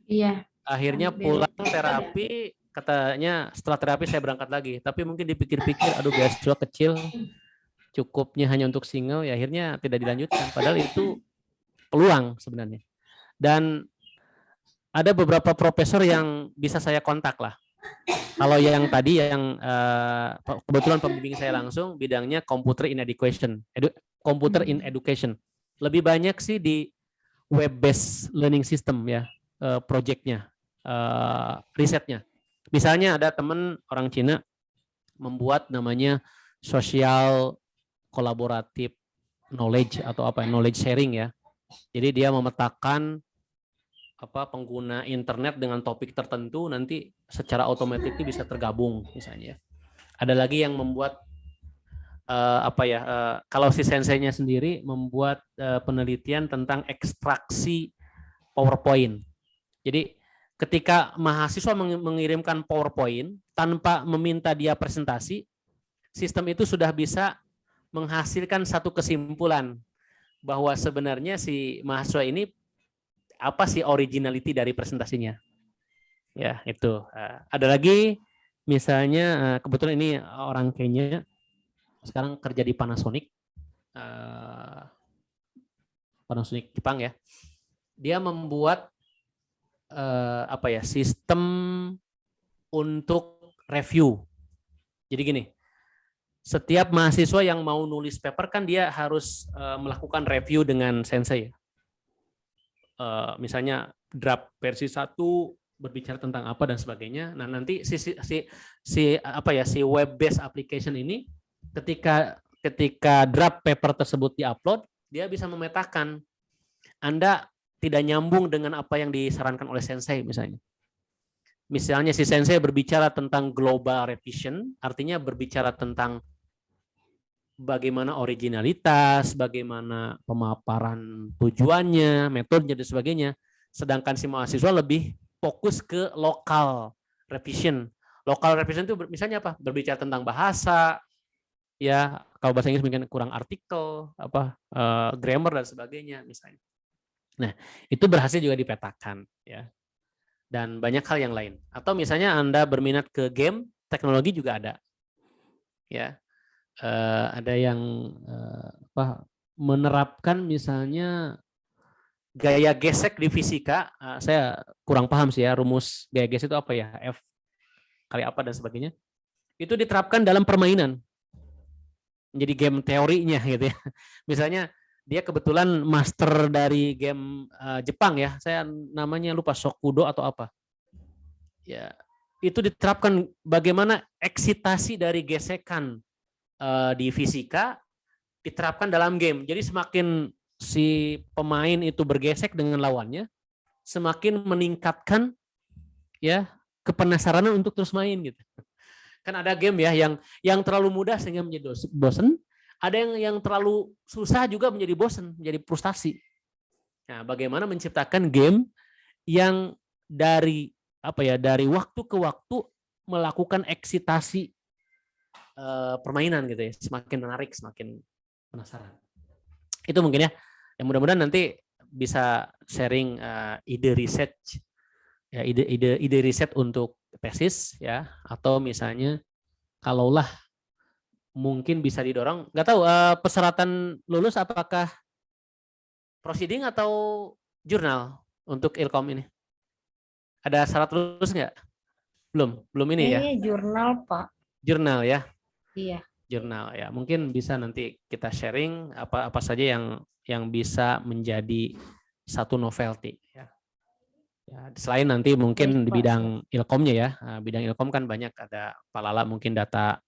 Iya. Akhirnya pulang terapi, katanya setelah terapi saya berangkat lagi. Tapi mungkin dipikir-pikir, aduh beasiswa kecil, cukupnya hanya untuk single, ya akhirnya tidak dilanjutkan. Padahal itu peluang sebenarnya. Dan ada beberapa profesor yang bisa saya kontak lah. Kalau yang tadi yang kebetulan pembimbing saya langsung bidangnya computer in education, computer in education. Lebih banyak sih di web based learning system ya, projectnya, risetnya. Misalnya ada teman orang Cina membuat namanya social collaborative knowledge atau knowledge sharing ya. Jadi dia memetakan pengguna internet dengan topik tertentu, nanti secara otomatis bisa tergabung misalnya. Ada lagi yang membuat kalau si senseinya sendiri membuat penelitian tentang ekstraksi PowerPoint. Jadi ketika mahasiswa mengirimkan PowerPoint tanpa meminta dia presentasi, sistem itu sudah bisa menghasilkan satu kesimpulan bahwa sebenarnya si mahasiswa ini apa sih originality dari presentasinya. Ya, itu. Ada lagi misalnya kebetulan ini orang Kenya, sekarang kerja di Panasonic. Panasonic Jepang ya. Dia membuat sistem untuk review. Jadi gini, setiap mahasiswa yang mau nulis paper kan dia harus melakukan review dengan sensei. Misalnya draft versi 1 berbicara tentang apa dan sebagainya. Nah, nanti si web based application ini ketika draft paper tersebut diupload, dia bisa memetakan Anda tidak nyambung dengan apa yang disarankan oleh sensei misalnya. Misalnya si sensei berbicara tentang global revision, artinya berbicara tentang bagaimana originalitas, bagaimana pemaparan tujuannya, metodenya dan sebagainya. Sedangkan si mahasiswa lebih fokus ke local revision. Local revision itu misalnya apa? Berbicara tentang bahasa, ya kalau bahasa Inggris mungkin kurang artikel, grammar dan sebagainya misalnya. Nah, itu berhasil juga dipetakan ya. dan banyak hal yang lain. Atau misalnya Anda berminat ke game, teknologi juga ada. Ya, ada yang menerapkan misalnya gaya gesek di fisika. Saya kurang paham sih ya, rumus gaya gesek itu apa ya, F kali apa dan sebagainya. Itu diterapkan dalam permainan. Menjadi game teorinya gitu ya. Misalnya dia kebetulan master dari game Jepang ya. Saya namanya lupa, Shokudo atau apa. Ya, itu diterapkan bagaimana eksitasi dari gesekan di fisika diterapkan dalam game. Jadi semakin si pemain itu bergesek dengan lawannya, semakin meningkatkan ya kepenasaranan untuk terus main gitu. Kan ada game ya yang terlalu mudah sehingga menjadi bosan, ada yang terlalu susah juga menjadi bosan, menjadi frustasi. Nah, bagaimana menciptakan game yang dari waktu ke waktu melakukan eksitasi permainan gitu ya, semakin menarik, semakin penasaran. Itu mungkin ya. Yang mudah-mudahan nanti bisa sharing ide research ya, ide riset untuk tesis ya, atau misalnya kalaulah mungkin bisa didorong, nggak tahu persyaratan lulus apakah proceeding atau jurnal untuk Ilkom ini? Ada syarat lulus nggak? Belum ini ya? Ini jurnal, Pak. Jurnal ya? Iya. Jurnal ya. Mungkin bisa nanti kita sharing apa saja yang bisa menjadi satu novelty ya. Ya, selain nanti mungkin di bidang Ilkomnya ya. Bidang Ilkom kan banyak, ada Pak Lala mungkin data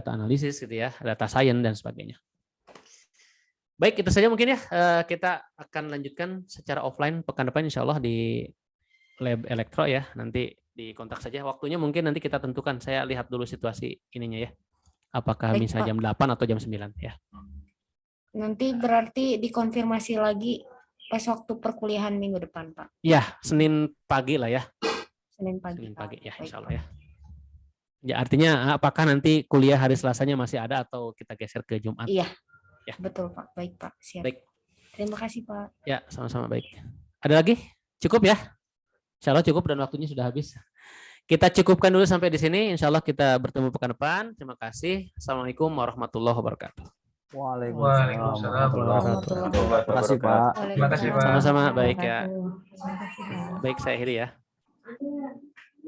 analisis gitu ya, data science dan sebagainya. Baik, itu saja mungkin ya. Kita akan lanjutkan secara offline pekan depan insya Allah di lab elektro ya. Nanti dikontak saja. Waktunya mungkin nanti kita tentukan. Saya lihat dulu situasi ininya ya. Apakah Baik, misalnya jam 8 atau jam 9 ya. Nanti berarti dikonfirmasi lagi pas waktu perkuliahan minggu depan, Pak. Ya, Senin pagi lah ya. Senin pagi. Senin pagi ya, Baik, insya Allah ya. Ya, artinya apakah nanti kuliah hari Selasanya masih ada atau kita geser ke Jumat? Iya. Ya. Betul, Pak. Baik, Pak. Siap. Baik. Terima kasih, Pak. Ya, sama-sama, baik. Ada lagi? Cukup ya? Insya Allah cukup dan waktunya sudah habis. Kita cukupkan dulu sampai di sini. Insya Allah kita bertemu pekan depan. Terima kasih. Assalamualaikum warahmatullahi wabarakatuh. Waalaikumsalam warahmatullahi wabarakatuh. Terima kasih, Pak. Terima kasih, Pak. Sama-sama, baik ya. Baik, saya akhiri ya.